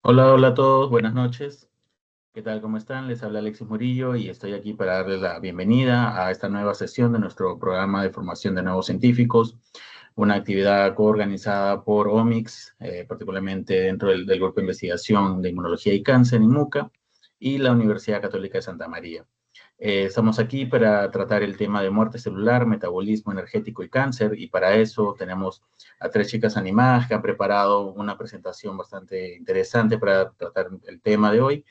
Hola, hola a todos, buenas noches. ¿Qué tal? ¿Cómo están? Les habla Alexis Murillo y estoy aquí para darles la bienvenida a esta nueva sesión de nuestro programa de formación de nuevos científicos, una actividad coorganizada por OMICS, particularmente dentro del Grupo de Investigación de Inmunología y Cáncer, INMUCA, y la Universidad Católica de Santa María. Estamos aquí para tratar el tema de muerte celular, metabolismo energético y cáncer, y para eso tenemos a tres chicas animadas que han preparado una presentación bastante interesante para tratar el tema de hoy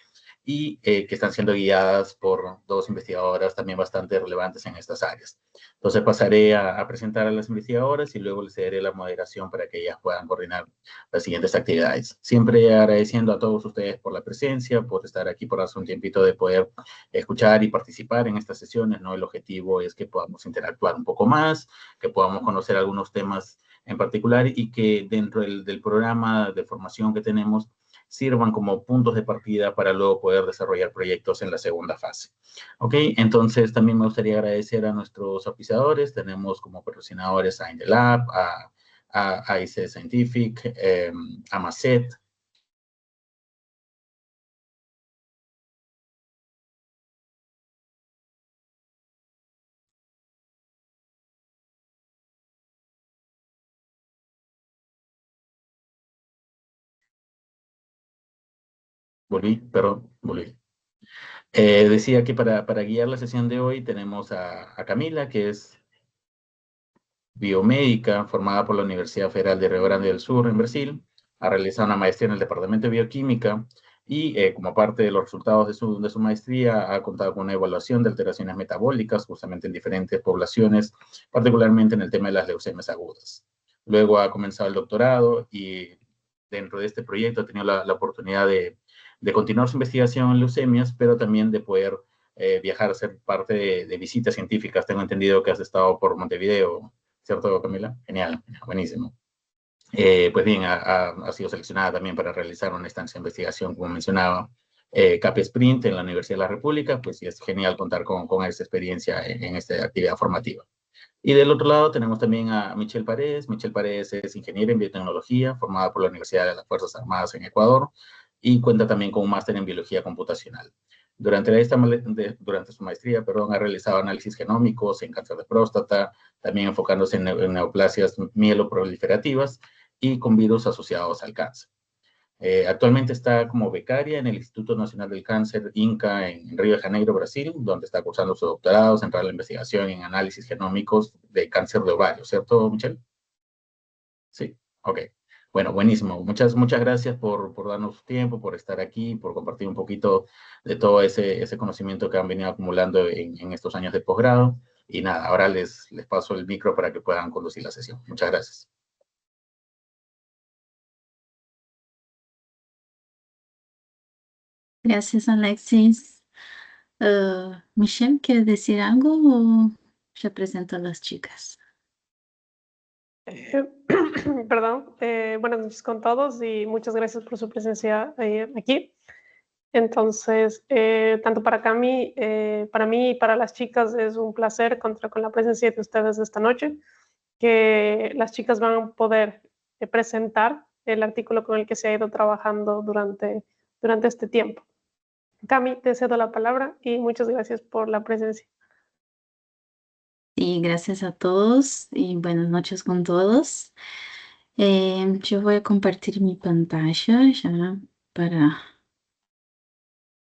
y que están siendo guiadas por dos investigadoras también bastante relevantes en estas áreas. Entonces pasaré a presentar a las investigadoras y luego les cederé la moderación para que ellas puedan coordinar las siguientes actividades. Siempre agradeciendo a todos ustedes por la presencia, por estar aquí, por darse un tiempito de poder escuchar y participar en estas sesiones, ¿no? El objetivo es que podamos interactuar un poco más, que podamos conocer algunos temas en particular y que dentro del programa de formación que tenemos sirvan como puntos de partida para luego poder desarrollar proyectos en la segunda fase. Ok, entonces también me gustaría agradecer a nuestros auspiciadores. Tenemos como patrocinadores a Indelab, a IC Scientific, a Macet. Volví. Decía que para guiar la sesión de hoy tenemos a Camila, que es biomédica formada por la Universidad Federal de Río Grande del Sur en Brasil. Ha realizado una maestría en el Departamento de Bioquímica y como parte de los resultados de su maestría ha contado con una evaluación de alteraciones metabólicas justamente en diferentes poblaciones, particularmente en el tema de las leucemias agudas. Luego ha comenzado el doctorado y dentro de este proyecto ha tenido la oportunidad de continuar su investigación en leucemias, pero también de poder viajar a ser parte de visitas científicas. Tengo entendido que has estado por Montevideo, ¿cierto, Camila? Genial, buenísimo. Pues bien, ha sido seleccionada también para realizar una estancia de investigación, como mencionaba, CAP Sprint en la Universidad de la República, pues sí es genial contar con esta experiencia en esta actividad formativa. Y del otro lado tenemos también a Michelle Paredes. Michelle Paredes es ingeniera en biotecnología, formada por la Universidad de las Fuerzas Armadas en Ecuador, y cuenta también con un máster en biología computacional. Durante su maestría, ha realizado análisis genómicos en cáncer de próstata, también enfocándose en neoplasias mieloproliferativas y con virus asociados al cáncer. Actualmente está como becaria en el Instituto Nacional del Cáncer, INCA, en Río de Janeiro, Brasil, donde está cursando su doctorado centrado en la investigación en análisis genómicos de cáncer de ovario, ¿cierto, Michelle? Sí, ok. Bueno, buenísimo. Muchas gracias por darnos su tiempo, por estar aquí, por compartir un poquito de todo ese conocimiento que han venido acumulando en estos años de posgrado. Y nada, ahora les paso el micro para que puedan conducir la sesión. Muchas gracias. Gracias, Alexis. Michelle, ¿quiere decir algo o ya presento a las chicas? Eh, Perdón, buenas noches con todos y muchas gracias por su presencia aquí. Entonces, tanto para mí y para las chicas es un placer contar con la presencia de ustedes esta noche, que las chicas van a poder presentar el artículo con el que se ha ido trabajando durante este tiempo. Cami, te cedo la palabra y muchas gracias por la presencia. Y gracias a todos y buenas noches con todos. Yo voy a compartir mi pantalla ya para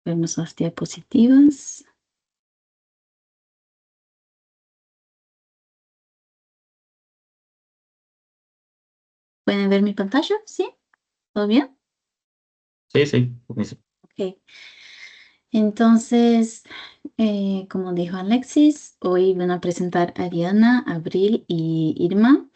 vernos las diapositivas. ¿Pueden ver mi pantalla? ¿Sí? ¿Todo bien? Sí, buenísimo. Ok. Entonces, como dijo Alexis, hoy van a presentar a Diana, Abril y Irma.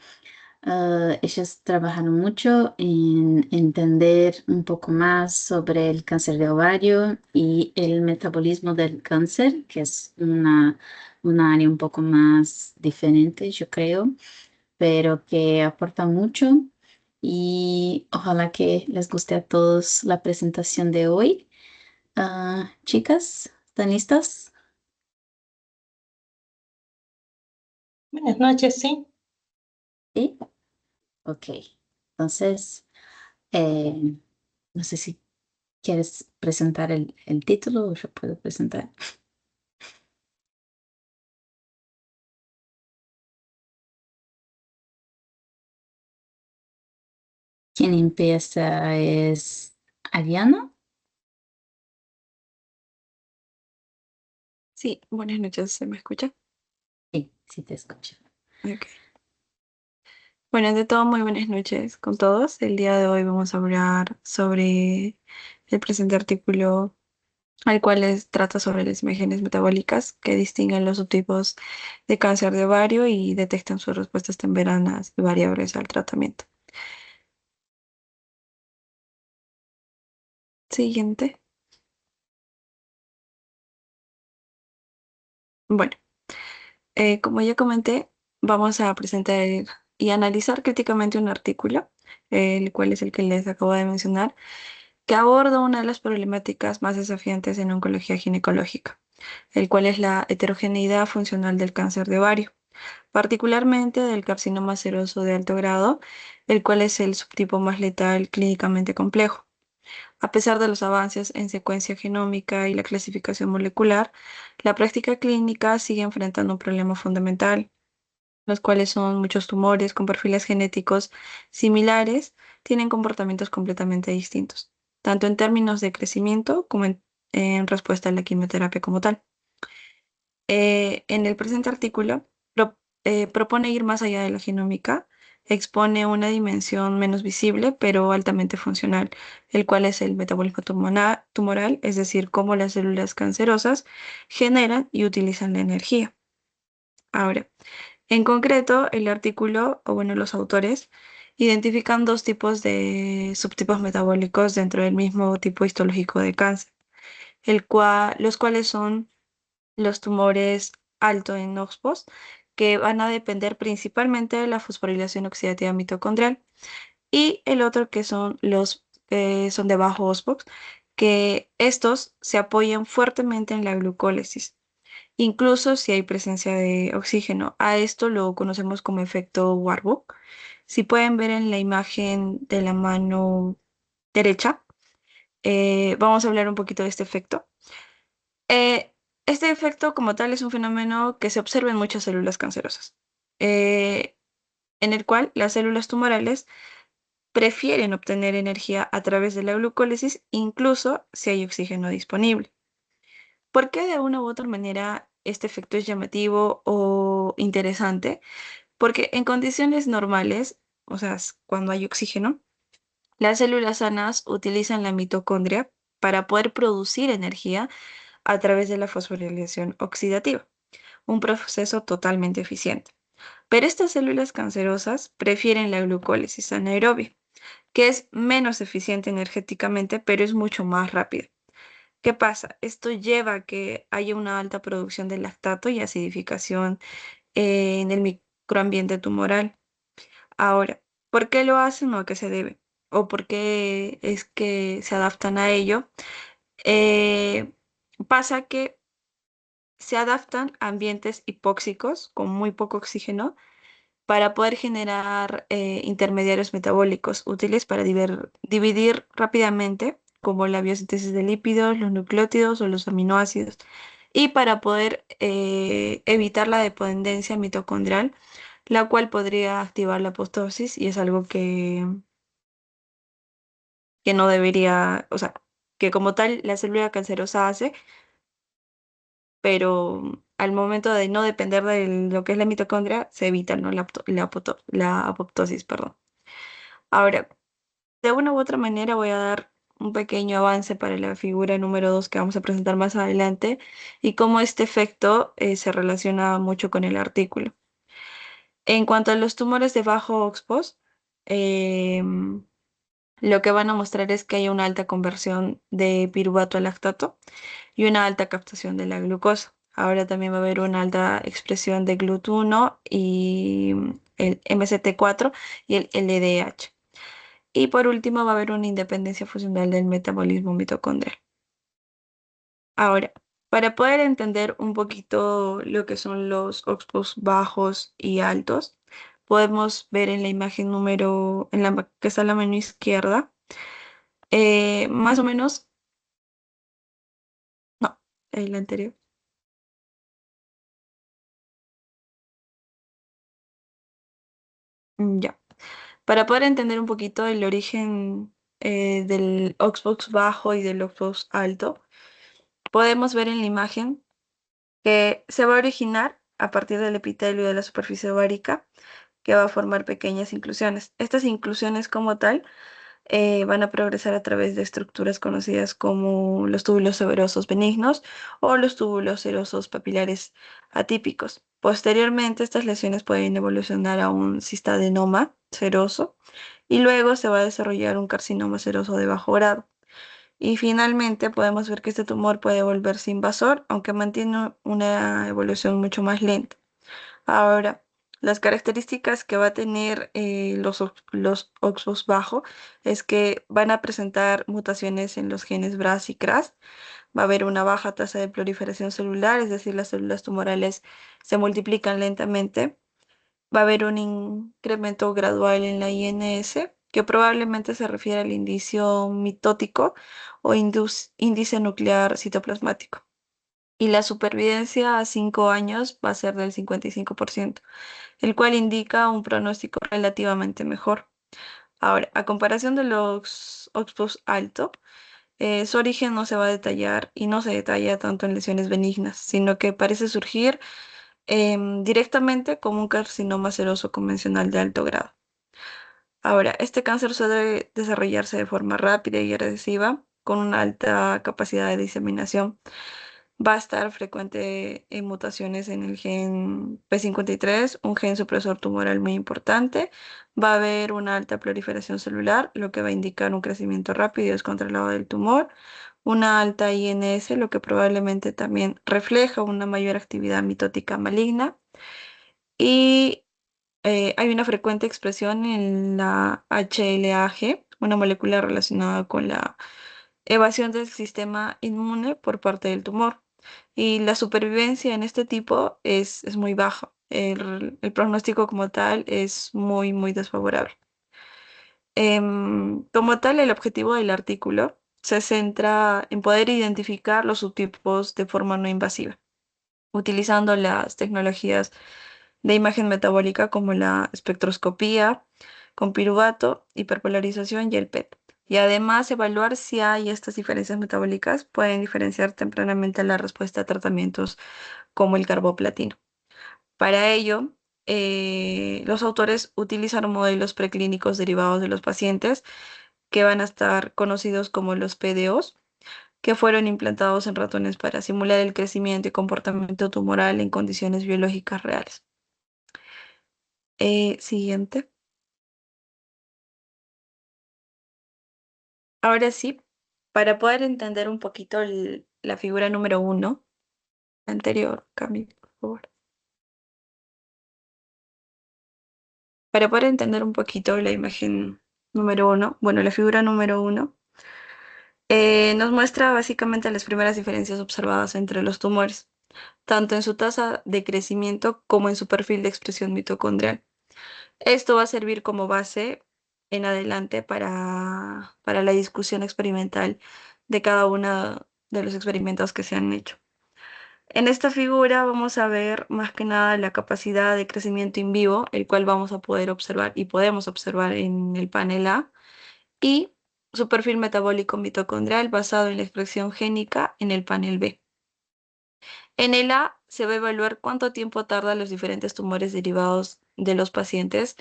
Ellas trabajaron mucho en entender un poco más sobre el cáncer de ovario y el metabolismo del cáncer, que es una área un poco más diferente, yo creo, pero que aporta mucho. Y ojalá que les guste a todos la presentación de hoy. Chicas, ¿están listas? Buenas noches, sí. Sí. Ok. Entonces, no sé si ¿Quieres presentar el título o yo puedo presentar? ¿Quién empieza? ¿Es Ariana? Sí, buenas noches, ¿se me escucha? Sí, sí te escucho. Ok. Bueno, ante todo, muy buenas noches con todos. El día de hoy vamos a hablar sobre el presente artículo, al cual trata sobre las imágenes metabólicas que distinguen los subtipos de cáncer de ovario y detectan sus respuestas tempranas y variables al tratamiento. Siguiente. Bueno, como ya comenté, vamos a presentar y analizar críticamente un artículo, el cual es el que les acabo de mencionar, que aborda una de las problemáticas más desafiantes en oncología ginecológica, el cual es la heterogeneidad funcional del cáncer de ovario, particularmente del carcinoma seroso de alto grado, el cual es el subtipo más letal clínicamente complejo. A pesar de los avances en secuencia genómica y la clasificación molecular, la práctica clínica sigue enfrentando un problema fundamental, los cuales son muchos tumores con perfiles genéticos similares, tienen comportamientos completamente distintos, tanto en términos de crecimiento como en respuesta a la quimioterapia como tal. En el presente artículo propone ir más allá de la genómica, expone una dimensión menos visible pero altamente funcional, el cual es el metabolismo tumoral, es decir, cómo las células cancerosas generan y utilizan la energía. Ahora, en concreto, el artículo, o bueno, los autores, identifican dos tipos de subtipos metabólicos dentro del mismo tipo histológico de cáncer, los cuales son los tumores alto en OXPOS, que van a depender principalmente de la fosforilación oxidativa mitocondrial, y el otro que son los que son de bajo OXPOS, que estos se apoyan fuertemente en la glucólisis incluso si hay presencia de oxígeno. A esto lo conocemos como efecto Warburg. Si pueden ver en la imagen de la mano derecha, vamos a hablar un poquito de este efecto. Eh, este efecto como tal es un fenómeno que se observa en muchas células cancerosas, eh, en el cual las células tumorales prefieren obtener energía a través de la glucólisis, incluso si hay oxígeno disponible. ¿Por qué de una u otra manera este efecto es llamativo o interesante? Porque en condiciones normales, o sea, cuando hay oxígeno, las células sanas utilizan la mitocondria para poder producir energía a través de la fosforilación oxidativa, un proceso totalmente eficiente. Pero estas células cancerosas prefieren la glucólisis anaerobia, que es menos eficiente energéticamente, pero es mucho más rápida. ¿Qué pasa? Esto lleva a que haya una alta producción de lactato y acidificación en el microambiente tumoral. Ahora, ¿por qué lo hacen o a qué se debe? ¿O por qué es que se adaptan a ello? Eh, Pasa que se adaptan a ambientes hipóxicos con muy poco oxígeno para poder generar intermediarios metabólicos útiles para dividir rápidamente, como la biosíntesis de lípidos, los nucleótidos o los aminoácidos, y para poder evitar la dependencia mitocondrial, la cual podría activar la apoptosis y es algo que no debería, o sea, que como tal la célula cancerosa hace, pero al momento de no depender de lo que es la mitocondria, se evita, ¿no? La apoptosis, perdón. Ahora, de una u otra manera voy a dar un pequeño avance para la figura número 2 que vamos a presentar más adelante y cómo este efecto se relaciona mucho con el artículo. En cuanto a los tumores de bajo OXPOS, lo que van a mostrar es que hay una alta conversión de piruvato a lactato y una alta captación de la glucosa. Ahora también va a haber una alta expresión de GLUT1 y el MCT4 y el LDH. Y por último va a haber una independencia funcional del metabolismo mitocondrial. Ahora, para poder entender un poquito lo que son los OXPOS bajos y altos, podemos ver en la imagen que está en la mano izquierda, más o menos el anterior. Ya. Para poder entender un poquito el origen del Oxbox bajo y del Oxbox alto, podemos ver en la imagen que se va a originar a partir del epitelio de la superficie ovárica, que va a formar pequeñas inclusiones. Estas inclusiones como tal van a progresar a través de estructuras conocidas como los túbulos severosos benignos o los túbulos serosos papilares atípicos. Posteriormente, estas lesiones pueden evolucionar a un cistadenoma seroso y luego se va a desarrollar un carcinoma seroso de bajo grado. Y finalmente podemos ver que este tumor puede volverse invasor, aunque mantiene una evolución mucho más lenta. Ahora, las características que va a tener los OXPOS bajo es que van a presentar mutaciones en los genes BRAS y CRAS. Va a haber una baja tasa de proliferación celular, es decir, las células tumorales se multiplican lentamente. Va a haber un incremento gradual en la INS, que probablemente se refiere al indicio mitótico o índice nuclear citoplasmático. Y la supervivencia a 5 años va a ser del 55%, el cual indica un pronóstico relativamente mejor. Ahora, a comparación de los OXPOS alto, su origen no se va a detallar y no se detalla tanto en lesiones benignas, sino que parece surgir directamente como un carcinoma seroso convencional de alto grado. Ahora, este cáncer suele desarrollarse de forma rápida y agresiva, con una alta capacidad de diseminación. Va a estar frecuente en mutaciones en el gen P53, un gen supresor tumoral muy importante. Va a haber una alta proliferación celular, lo que va a indicar un crecimiento rápido y descontrolado del tumor. Una alta INS, lo que probablemente también refleja una mayor actividad mitótica maligna. Y hay una frecuente expresión en la HLA-G, una molécula relacionada con la evasión del sistema inmune por parte del tumor. Y la supervivencia en este tipo es muy baja. El pronóstico como tal es muy, muy desfavorable. Como tal, el objetivo del artículo se centra en poder identificar los subtipos de forma no invasiva, utilizando las tecnologías de imagen metabólica como la espectroscopía con piruvato, hiperpolarización y el PET. Y además evaluar si hay estas diferencias metabólicas pueden diferenciar tempranamente la respuesta a tratamientos como el carboplatino. Para ello, los autores utilizaron modelos preclínicos derivados de los pacientes que van a estar conocidos como los PDOs, que fueron implantados en ratones para simular el crecimiento y comportamiento tumoral en condiciones biológicas reales. Siguiente. Ahora sí, para poder entender un poquito la figura número 1, anterior, Cami, por favor. Para poder entender un poquito la imagen número 1, bueno, la figura número 1, nos muestra básicamente las primeras diferencias observadas entre los tumores, tanto en su tasa de crecimiento como en su perfil de expresión mitocondrial. Esto va a servir como base en adelante para la discusión experimental de cada uno de los experimentos que se han hecho. En esta figura vamos a ver más que nada la capacidad de crecimiento in vivo, el cual vamos a poder observar y podemos observar en el panel A, y su perfil metabólico mitocondrial basado en la expresión génica en el panel B. En el A se va a evaluar cuánto tiempo tardan los diferentes tumores derivados de los pacientes,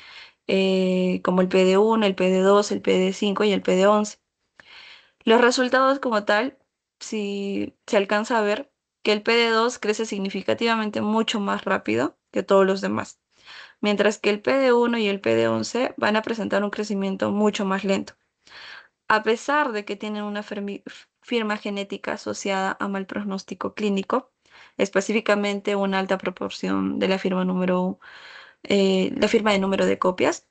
como el PD1, el PD2, el PD5 y el PD11. Los resultados como tal, si se alcanza a ver que el PD2 crece significativamente mucho más rápido que todos los demás, mientras que el PD1 y el PD11 van a presentar un crecimiento mucho más lento. A pesar de que tienen una firma genética asociada a mal pronóstico clínico, específicamente una alta proporción de la firma de número de copias.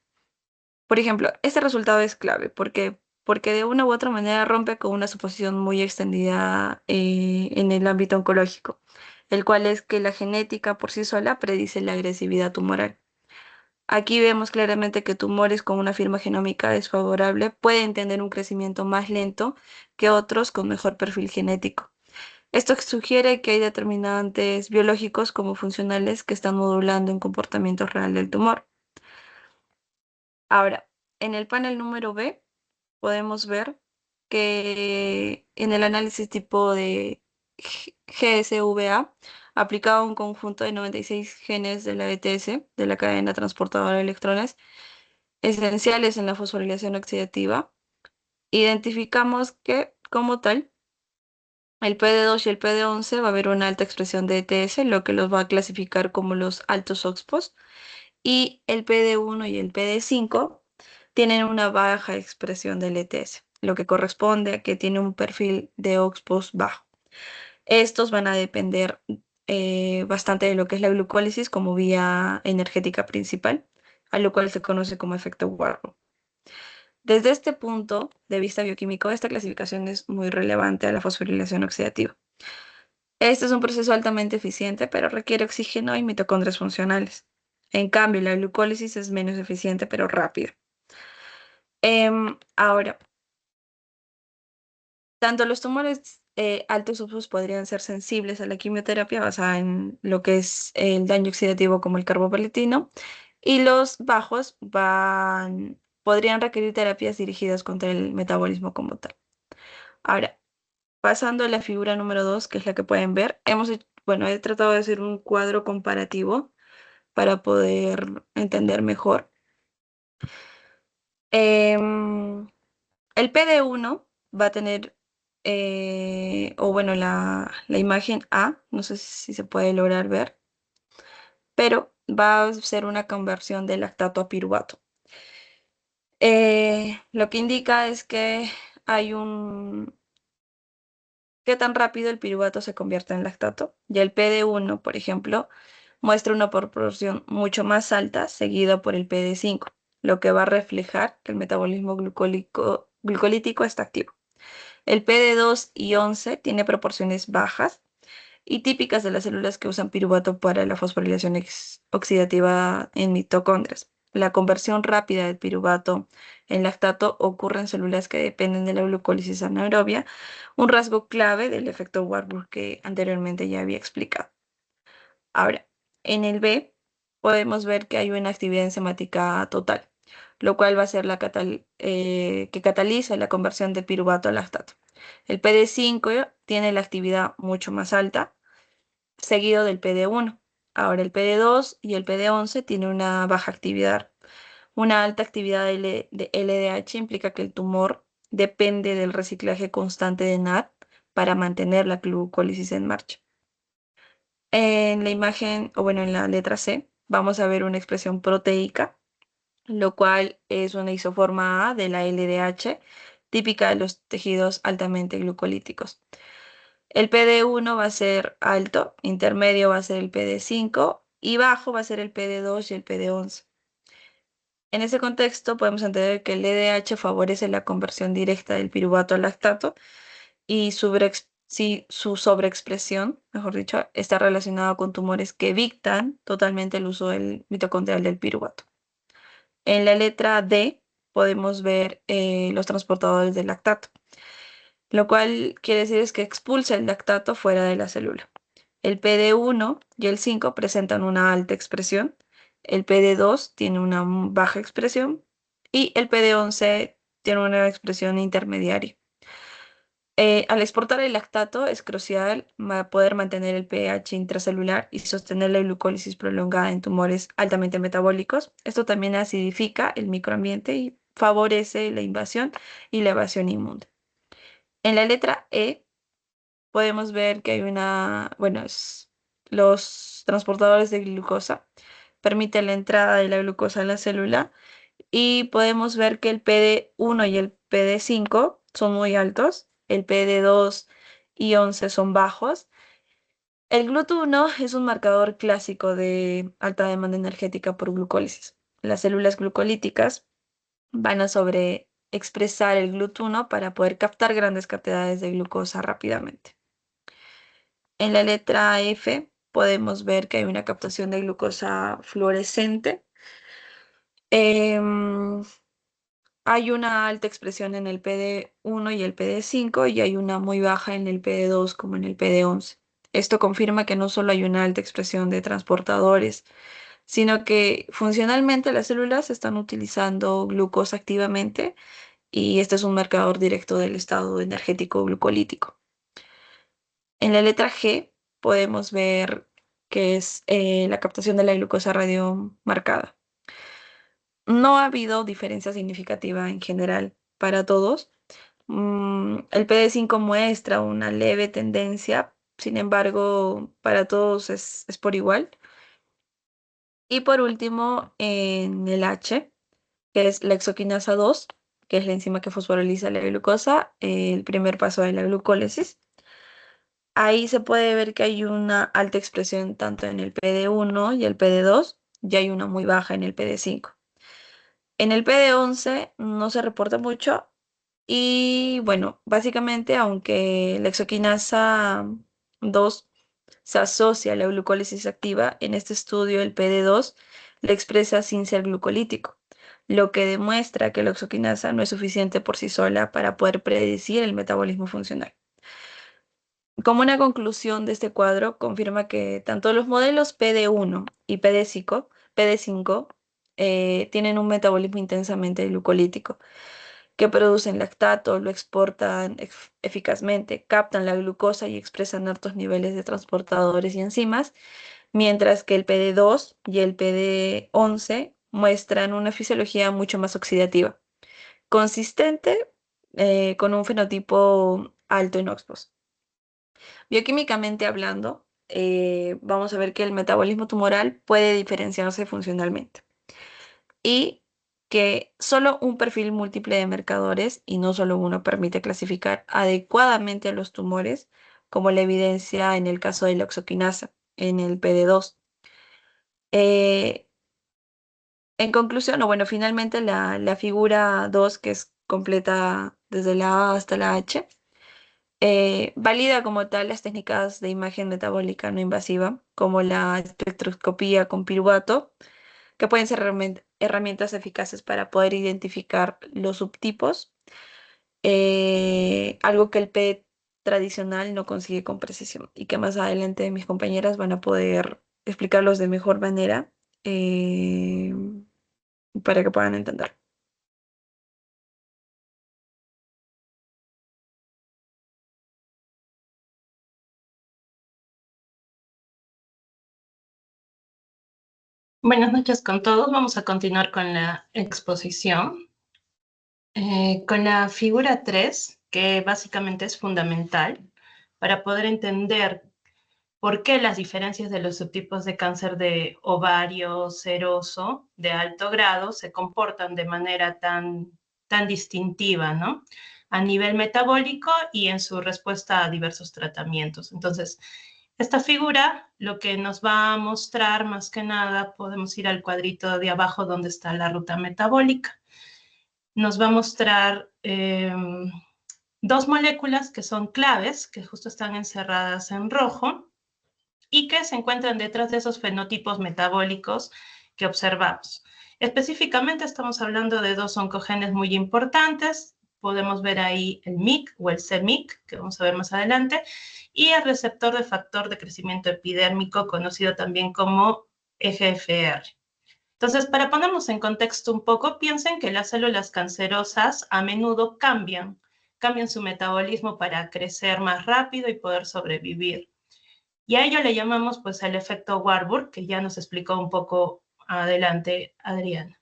Por ejemplo, este resultado es clave porque de una u otra manera rompe con una suposición muy extendida en el ámbito oncológico, el cual es que la genética por sí sola predice la agresividad tumoral. Aquí vemos claramente que tumores con una firma genómica desfavorable pueden tener un crecimiento más lento que otros con mejor perfil genético. Esto sugiere que hay determinantes biológicos como funcionales que están modulando el comportamiento real del tumor. Ahora, en el panel número B podemos ver que en el análisis tipo de GSVA, aplicado a un conjunto de 96 genes de la ETS, de la cadena transportadora de electrones, esenciales en la fosforilación oxidativa, identificamos que, como tal, el PD2 y el PD11 va a haber una alta expresión de ETS, lo que los va a clasificar como los altos OXPOs, y el PD1 y el PD5 tienen una baja expresión del ETS, lo que corresponde a que tiene un perfil de OXPOs bajo. Estos van a depender bastante de lo que es la glucólisis como vía energética principal, a lo cual se conoce como efecto Warburg. Desde este punto de vista bioquímico, esta clasificación es muy relevante a la fosforilación oxidativa. Este es un proceso altamente eficiente, pero requiere oxígeno y mitocondrias funcionales. En cambio, la glucólisis es menos eficiente, pero rápida. Ahora, tanto los tumores altos OXPOs podrían ser sensibles a la quimioterapia basada en lo que es el daño oxidativo como el carboplatina, y los bajos podrían requerir terapias dirigidas contra el metabolismo como tal. Ahora, pasando a la figura número 2, que es la que pueden ver, he tratado de hacer un cuadro comparativo para poder entender mejor. El PD1 va a tener, la imagen A, no sé si se puede lograr ver, pero va a ser una conversión de lactato a piruvato. Lo que indica es que hay qué tan rápido el piruvato se convierte en lactato. Y el PD1, por ejemplo, muestra una proporción mucho más alta, seguida por el PD5, lo que va a reflejar que el metabolismo glucolítico está activo. El PD2 y 11 tiene proporciones bajas y típicas de las células que usan piruvato para la fosforilación oxidativa en mitocondrias. La conversión rápida del piruvato en lactato ocurre en células que dependen de la glucólisis anaerobia, un rasgo clave del efecto Warburg que anteriormente ya había explicado. Ahora, en el B podemos ver que hay una actividad enzimática total, lo cual va a ser que cataliza la conversión del piruvato a lactato. El PD5 tiene la actividad mucho más alta, seguido del PD1. Ahora el PD2 y el PD11 tienen una baja actividad. Una alta actividad de LDH implica que el tumor depende del reciclaje constante de NAD para mantener la glucólisis en marcha. En la imagen, en la letra C, vamos a ver una expresión proteica, lo cual es una isoforma A de la LDH, típica de los tejidos altamente glucolíticos. El PD1 va a ser alto, intermedio va a ser el PD5 y bajo va a ser el PD2 y el PD11. En ese contexto podemos entender que el LDH favorece la conversión directa del piruvato al lactato y su sobreexpresión, mejor dicho, está relacionada con tumores que evitan totalmente el uso del mitocondrial del piruvato. En la letra D podemos ver los transportadores del lactato, lo cual quiere decir es que expulsa el lactato fuera de la célula. El PD1 y el 5 presentan una alta expresión, el PD2 tiene una baja expresión y el PD11 tiene una expresión intermediaria. Al exportar el lactato es crucial poder mantener el pH intracelular y sostener la glucólisis prolongada en tumores altamente metabólicos. Esto también acidifica el microambiente y favorece la invasión y la evasión inmune. En la letra E podemos ver que hay los transportadores de glucosa permiten la entrada de la glucosa en la célula y podemos ver que el PD1 y el PD5 son muy altos, el PD2 y 11 son bajos. El GLUT1 es un marcador clásico de alta demanda energética por glucólisis. Las células glucolíticas van a sobreexpresar el GLUT1 para poder captar grandes cantidades de glucosa rápidamente. En la letra F podemos ver que hay una captación de glucosa fluorescente. hay una alta expresión en el PD1 y el PD5 y hay una muy baja en el PD2 como en el PD11. Esto confirma que no solo hay una alta expresión de transportadores, sino que funcionalmente las células están utilizando glucosa activamente y este es un marcador directo del estado energético glucolítico. En la letra G podemos ver que es la captación de la glucosa radiomarcada. No ha habido diferencia significativa en general para todos. El PD5 muestra una leve tendencia, sin embargo, para todos es por igual. Y por último, en el H, que es la exoquinasa 2, que es la enzima que fosforiliza la glucosa, el primer paso de la glucólisis. Ahí se puede ver que hay una alta expresión tanto en el PD1 y el PD2, y hay una muy baja en el PD5. En el PD11 no se reporta mucho y bueno, básicamente aunque la exoquinasa 2 se asocia a la glucólisis activa, en este estudio el PD2 la expresa sin ser glucolítico, lo que demuestra que la exoquinasa no es suficiente por sí sola para poder predecir el metabolismo funcional. Como una conclusión de este cuadro, confirma que tanto los modelos PD1 y PD5 tienen un metabolismo intensamente glucolítico, que producen lactato, lo exportan eficazmente, captan la glucosa y expresan altos niveles de transportadores y enzimas, mientras que el PD2 y el PD11 muestran una fisiología mucho más oxidativa, consistente con un fenotipo alto en OXPOS. Bioquímicamente hablando, vamos a ver que el metabolismo tumoral puede diferenciarse funcionalmente y que solo un perfil múltiple de marcadores y no solo uno permite clasificar adecuadamente a los tumores, como la evidencia en el caso de la exoquinasa, en el PD2. En conclusión, o bueno, finalmente la figura 2, que es completa desde la A hasta la H, valida como tal las técnicas de imagen metabólica no invasiva, como la espectroscopía con piruvato, que pueden ser herramientas eficaces para poder identificar los subtipos, algo que el PET tradicional no consigue con precisión y que más adelante mis compañeras van a poder explicarlos de mejor manera eh, para que puedan entender. Buenas noches con todos. Vamos a continuar con la exposición. Con la figura 3, que básicamente es fundamental para poder entender por qué las diferencias de los subtipos de cáncer de ovario seroso de alto grado se comportan de manera tan distintiva, ¿no? A nivel metabólico y en su respuesta a diversos tratamientos. Entonces, esta figura lo que nos va a mostrar más que nada, podemos ir al cuadrito de abajo donde está la ruta metabólica. Nos va a mostrar dos moléculas que son claves, que justo están encerradas en rojo y que se encuentran detrás de esos fenotipos metabólicos que observamos. Específicamente estamos hablando de dos oncogenes muy importantes. Podemos ver ahí el MYC o el c-MYC, que vamos a ver más adelante, y el receptor de factor de crecimiento epidérmico, conocido también como EGFR. Entonces, para ponernos en contexto un poco, piensen que las células cancerosas a menudo cambian su metabolismo para crecer más rápido y poder sobrevivir. Y a ello le llamamos pues el efecto Warburg, que ya nos explicó un poco adelante Adriana.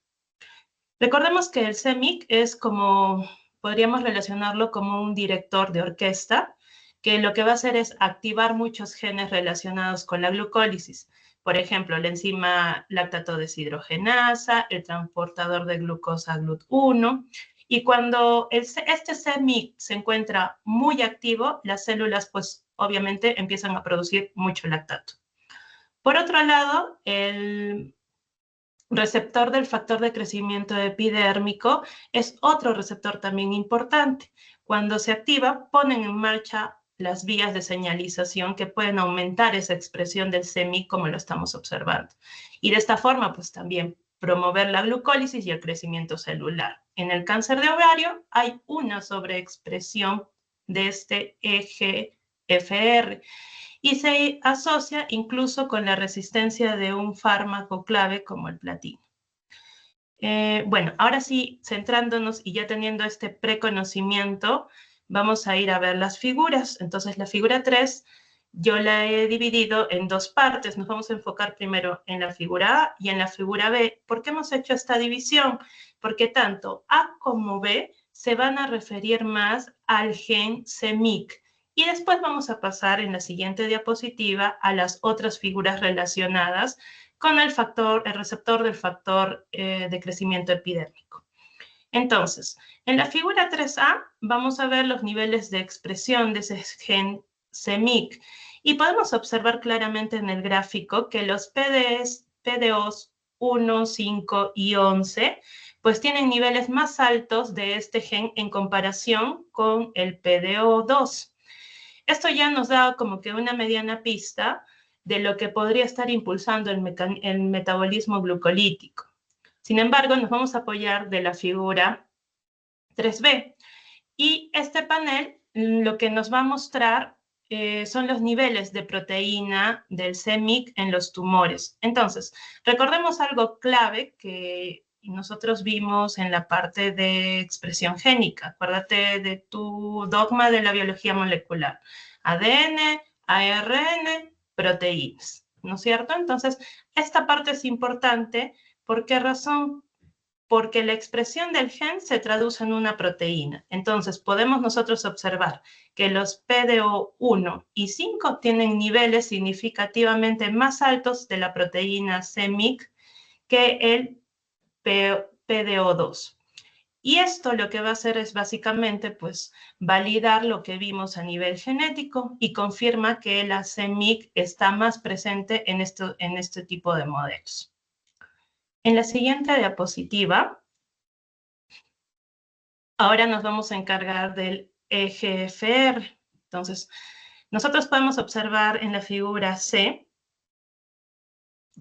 Recordemos que el c-MYC es como, podríamos relacionarlo como un director de orquesta, que lo que va a hacer es activar muchos genes relacionados con la glucólisis. Por ejemplo, la enzima lactato deshidrogenasa, el transportador de glucosa GLUT1. Y cuando este c-MYC se encuentra muy activo, las células pues obviamente empiezan a producir mucho lactato. Por otro lado, el receptor del factor de crecimiento epidérmico es otro receptor también importante. Cuando se activa, ponen en marcha las vías de señalización que pueden aumentar esa expresión del c-MYC como lo estamos observando. Y de esta forma, pues también promover la glucólisis y el crecimiento celular. En el cáncer de ovario hay una sobreexpresión de este EGFR y se asocia incluso con la resistencia de un fármaco clave como el platino. Bueno, ahora sí, centrándonos y ya teniendo este preconocimiento, vamos a ir a ver las figuras. Entonces, la figura 3 yo la he dividido en dos partes. Nos vamos a enfocar primero en la figura A y en la figura B. ¿Por qué hemos hecho esta división? Porque tanto A como B se van a referir más al gen CEMIC. Y después vamos a pasar en la siguiente diapositiva a las otras figuras relacionadas con el receptor del factor de crecimiento epidérmico. Entonces, en la figura 3A vamos a ver los niveles de expresión de ese gen CEMIC y podemos observar claramente en el gráfico que los PDOs 1, 5 y 11 pues tienen niveles más altos de este gen en comparación con el PDO2. Esto ya nos da como que una mediana pista de lo que podría estar impulsando el metabolismo glucolítico. Sin embargo, nos vamos a apoyar de la figura 3B. Y este panel lo que nos va a mostrar son los niveles de proteína del CEMIC en los tumores. Entonces, recordemos algo clave que nosotros vimos en la parte de expresión génica. Acuérdate de tu dogma de la biología molecular. ADN, ARN, proteínas, ¿no es cierto? Entonces, esta parte es importante. ¿Por qué razón? Porque la expresión del gen se traduce en una proteína. Entonces, podemos nosotros observar que los PDO1 y 5 tienen niveles significativamente más altos de la proteína CEMIC que el PDO2. Y esto lo que va a hacer es básicamente pues validar lo que vimos a nivel genético y confirma que la CEMIC está más presente en este tipo de modelos. En la siguiente diapositiva, ahora nos vamos a encargar del EGFR. Entonces, nosotros podemos observar en la figura C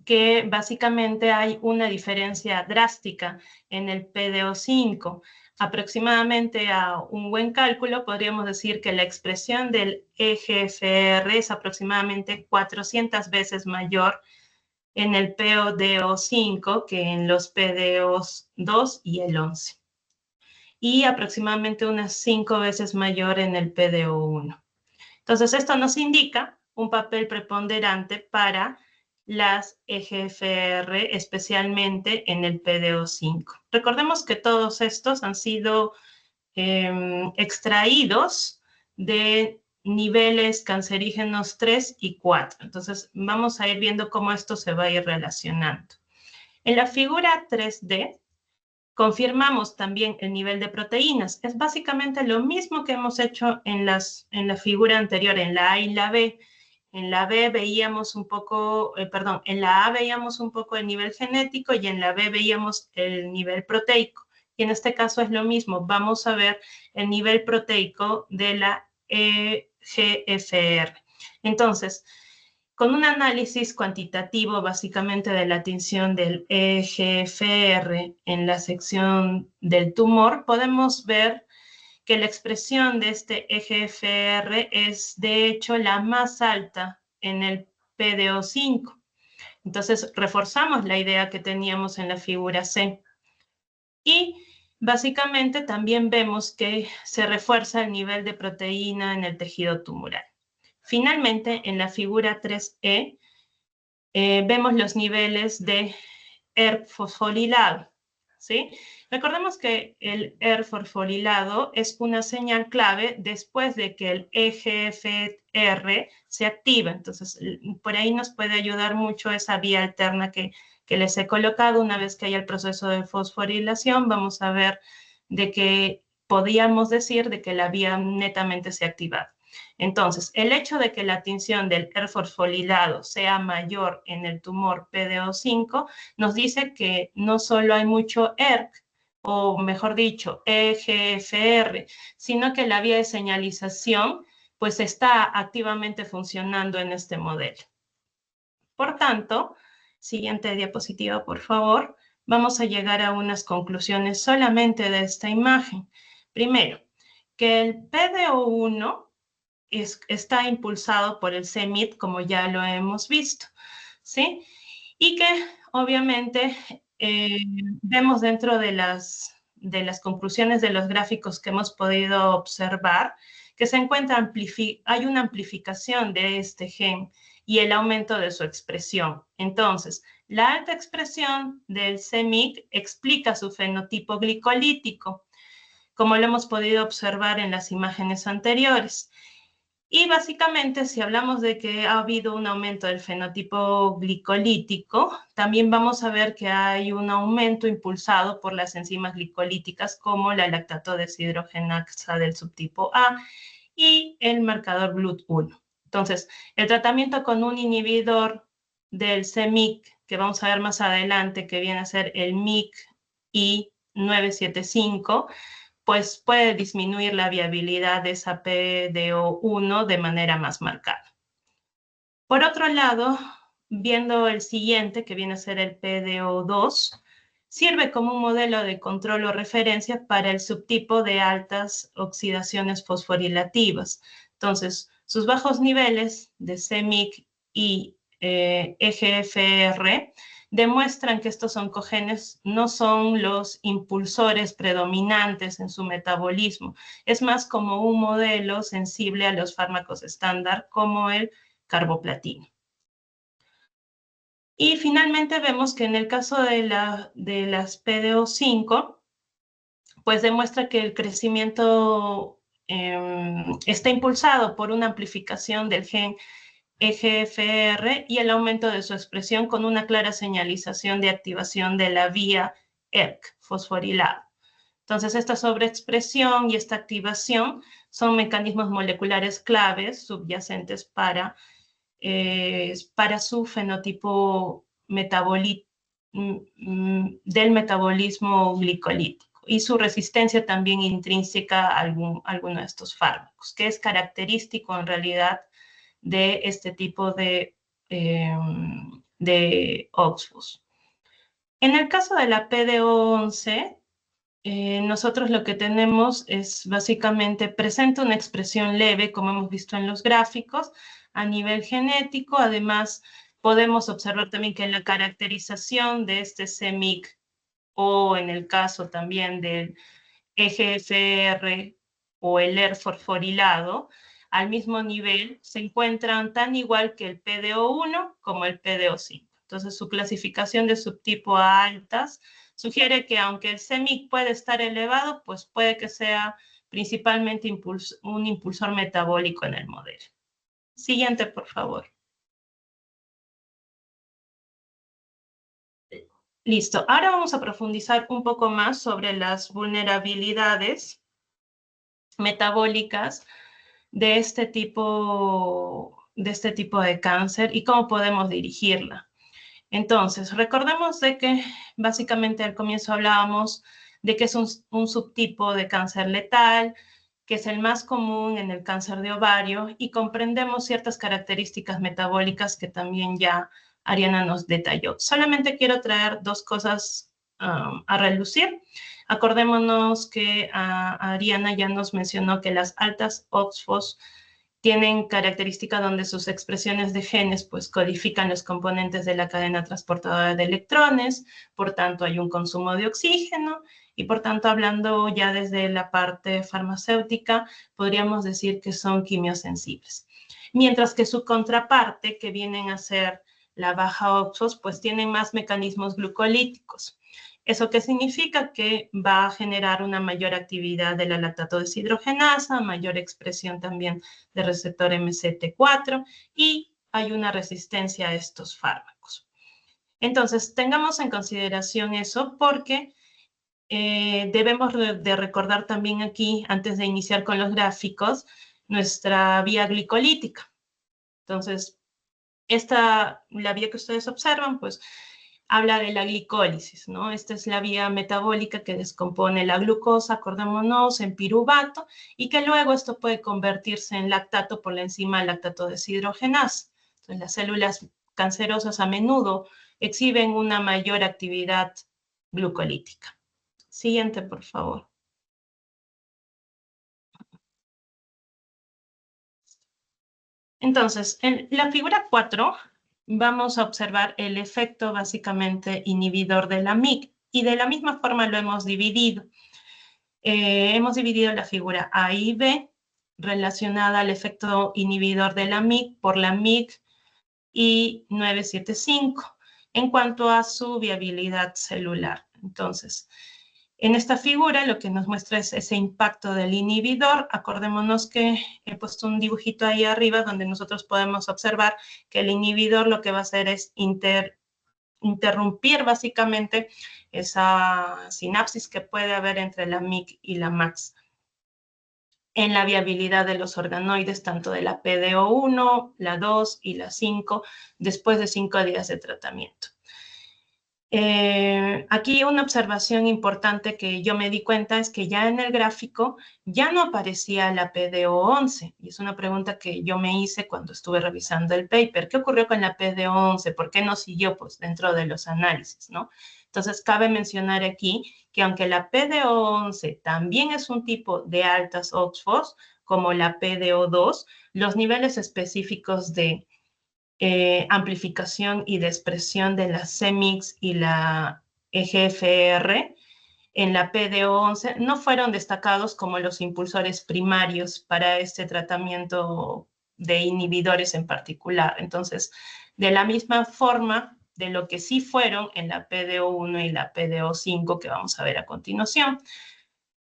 que básicamente hay una diferencia drástica en el PDO5. Aproximadamente a un buen cálculo podríamos decir que la expresión del EGFR es aproximadamente 400 veces mayor en el PDO5 que en los PDO2 y el 11. Y aproximadamente unas 5 veces mayor en el PDO1. Entonces, esto nos indica un papel preponderante para las EGFR, especialmente en el PDO5. Recordemos que todos estos han sido extraídos de niveles cancerígenos 3 y 4. Entonces, vamos a ir viendo cómo esto se va a ir relacionando. En la figura 3D, confirmamos también el nivel de proteínas. Es básicamente lo mismo que hemos hecho en la figura anterior, en la A y la B. En la B veíamos un poco, en la A veíamos un poco el nivel genético y en la B veíamos el nivel proteico. Y en este caso es lo mismo. Vamos a ver el nivel proteico de la EGFR. Entonces, con un análisis cuantitativo básicamente de la tinción del EGFR en la sección del tumor, podemos ver que la expresión de este EGFR es de hecho la más alta en el PDO5. Entonces reforzamos la idea que teníamos en la figura C. Y básicamente también vemos que se refuerza el nivel de proteína en el tejido tumoral. Finalmente, en la figura 3E, vemos los niveles de ERK fosforilado, ¿sí? Recordemos que el ERK fosforilado es una señal clave después de que el EGFR se activa. Entonces, por ahí nos puede ayudar mucho esa vía alterna que les he colocado. Una vez que haya el proceso de fosforilación, vamos a ver de que podíamos decir de que la vía netamente se ha activado. Entonces, el hecho de que la tinción del ERK fosforilado sea mayor en el tumor PDO5 nos dice que no solo hay mucho ERK, o mejor dicho, EGFR, sino que la vía de señalización pues está activamente funcionando en este modelo. Por tanto, siguiente diapositiva, por favor, vamos a llegar a unas conclusiones solamente de esta imagen. Primero, que el PDO1 está impulsado por el CMYT, como ya lo hemos visto, ¿sí? Y que obviamente vemos dentro de las conclusiones de los gráficos que hemos podido observar que se encuentra hay una amplificación de este gen y el aumento de su expresión. Entonces, la alta expresión del CMYC explica su fenotipo glicolítico, como lo hemos podido observar en las imágenes anteriores. Y básicamente, si hablamos de que ha habido un aumento del fenotipo glicolítico, también vamos a ver que hay un aumento impulsado por las enzimas glicolíticas como la lactato deshidrogenasa del subtipo A y el marcador GLUT1. Entonces, el tratamiento con un inhibidor del CMYC, que vamos a ver más adelante, que viene a ser el MYC-I975, pues puede disminuir la viabilidad de esa PDO1 de manera más marcada. Por otro lado, viendo el siguiente, que viene a ser el PDO2, sirve como un modelo de control o referencia para el subtipo de altas oxidaciones fosforilativas. Entonces, sus bajos niveles de CMYC y EGFR demuestran que estos oncogenes no son los impulsores predominantes en su metabolismo. Es más como un modelo sensible a los fármacos estándar como el carboplatino. Y finalmente vemos que en el caso de las PDO5, pues demuestra que el crecimiento está impulsado por una amplificación del gen EGFR y el aumento de su expresión con una clara señalización de activación de la vía ERK fosforilado. Entonces, esta sobreexpresión y esta activación son mecanismos moleculares claves subyacentes para su fenotipo del metabolismo glicolítico y su resistencia también intrínseca a alguno de estos fármacos, que es característico en realidad de este tipo de OXFOS. En el caso de la PDO11, nosotros lo que tenemos es básicamente presenta una expresión leve, como hemos visto en los gráficos, a nivel genético. Además, podemos observar también que en la caracterización de este CMYC, o en el caso también del EGFR o el ER fosforilado, al mismo nivel se encuentran tan igual que el PDO1 como el PDO5. Entonces, su clasificación de subtipo a altas sugiere que aunque el CMYC puede estar elevado, pues puede que sea principalmente un impulsor metabólico en el modelo. Siguiente, por favor. Listo. Ahora vamos a profundizar un poco más sobre las vulnerabilidades metabólicas de este tipo de cáncer y cómo podemos dirigirla. Entonces, recordemos de que básicamente al comienzo hablábamos de que es un subtipo de cáncer letal, que es el más común en el cáncer de ovario, y comprendemos ciertas características metabólicas que también ya Ariana nos detalló. Solamente quiero traer dos cosas a relucir. Acordémonos que Ariana ya nos mencionó que las altas OXFOS tienen características donde sus expresiones de genes pues codifican los componentes de la cadena transportadora de electrones, por tanto hay un consumo de oxígeno y por tanto hablando ya desde la parte farmacéutica podríamos decir que son quimiosensibles. Mientras que su contraparte, que vienen a ser la baja OXFOS, pues tienen más mecanismos glucolíticos. ¿Eso qué significa? Que va a generar una mayor actividad de la lactato deshidrogenasa, mayor expresión también de receptor MCT4 y hay una resistencia a estos fármacos. Entonces, tengamos en consideración eso porque debemos de recordar también aquí, antes de iniciar con los gráficos, nuestra vía glicolítica. Entonces, la vía que ustedes observan, pues, habla de la glicólisis, ¿no? Esta es la vía metabólica que descompone la glucosa, acordémonos, en piruvato, y que luego esto puede convertirse en lactato por la enzima lactato deshidrogenasa. Entonces, las células cancerosas a menudo exhiben una mayor actividad glucolítica. Siguiente, por favor. Entonces, en la figura 4 vamos a observar el efecto básicamente inhibidor de la MYC y de la misma forma lo hemos dividido. Hemos dividido la figura A y B relacionada al efecto inhibidor de la MYC por la MYC I975 en cuanto a su viabilidad celular. Entonces, en esta figura lo que nos muestra es ese impacto del inhibidor. Acordémonos que he puesto un dibujito ahí arriba donde nosotros podemos observar que el inhibidor lo que va a hacer es interrumpir básicamente esa sinapsis que puede haber entre la MYC y la MAX en la viabilidad de los organoides, tanto de la PDO1, la 2 y la 5, después de 5 días de tratamiento. Aquí una observación importante que yo me di cuenta es que ya en el gráfico ya no aparecía la PDO11, y es una pregunta que yo me hice cuando estuve revisando el paper. ¿Qué ocurrió con la PDO11? ¿Por qué no siguió pues, dentro de los análisis, ¿no? Entonces, cabe mencionar aquí que aunque la PDO11 también es un tipo de altas OXFOS, como la PDO2, los niveles específicos de amplificación y de expresión de la CMYX y la EGFR en la PDO11 no fueron destacados como los impulsores primarios para este tratamiento de inhibidores en particular. Entonces, de la misma forma de lo que sí fueron en la PDO1 y la PDO5 que vamos a ver a continuación.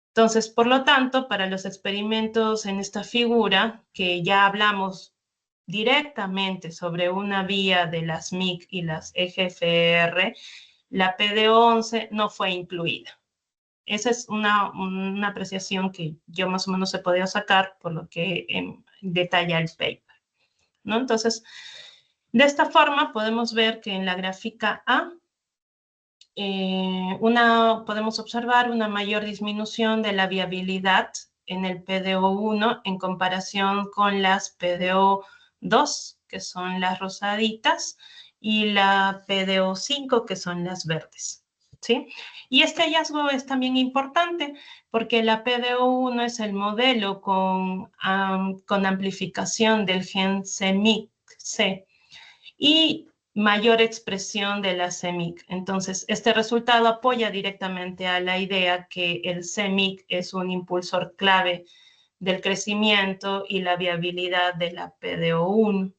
Entonces, por lo tanto, para los experimentos en esta figura, que ya hablamos directamente sobre una vía de las MYC y las EGFR, la PDO11 no fue incluida. Esa es una apreciación que yo más o menos he podido sacar por lo que detalla el paper, ¿no? Entonces, de esta forma podemos ver que en la gráfica A podemos observar una mayor disminución de la viabilidad en el PDO1 en comparación con las PDO2, que son las rosaditas, y la PDO5, que son las verdes, ¿sí? Y este hallazgo es también importante porque la PDO1 es el modelo con amplificación del gen CMYC y mayor expresión de la CMYC. Entonces, este resultado apoya directamente a la idea que el CMYC es un impulsor clave del crecimiento y la viabilidad de la PDO1,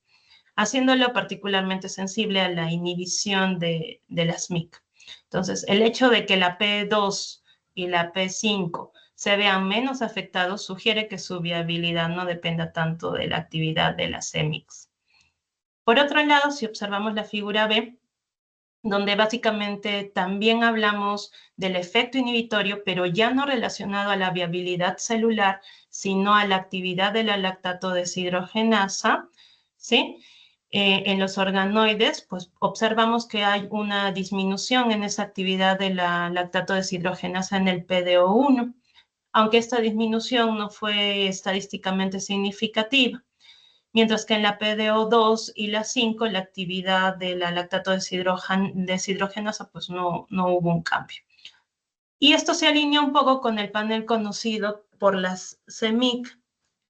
haciéndolo particularmente sensible a la inhibición de las MYC. Entonces, el hecho de que la P2 y la P5 se vean menos afectados sugiere que su viabilidad no dependa tanto de la actividad de las CMYC. Por otro lado, si observamos la figura B, donde básicamente también hablamos del efecto inhibitorio, pero ya no relacionado a la viabilidad celular, sino a la actividad de la lactato deshidrogenasa, ¿sí? En los organoides, pues observamos que hay una disminución en esa actividad de la lactato deshidrogenasa en el PDO1, aunque esta disminución no fue estadísticamente significativa. Mientras que en la PDO2 y la 5 la actividad de la lactato deshidrogenasa pues no hubo un cambio. Y esto se alinea un poco con el panel conocido por las CMYC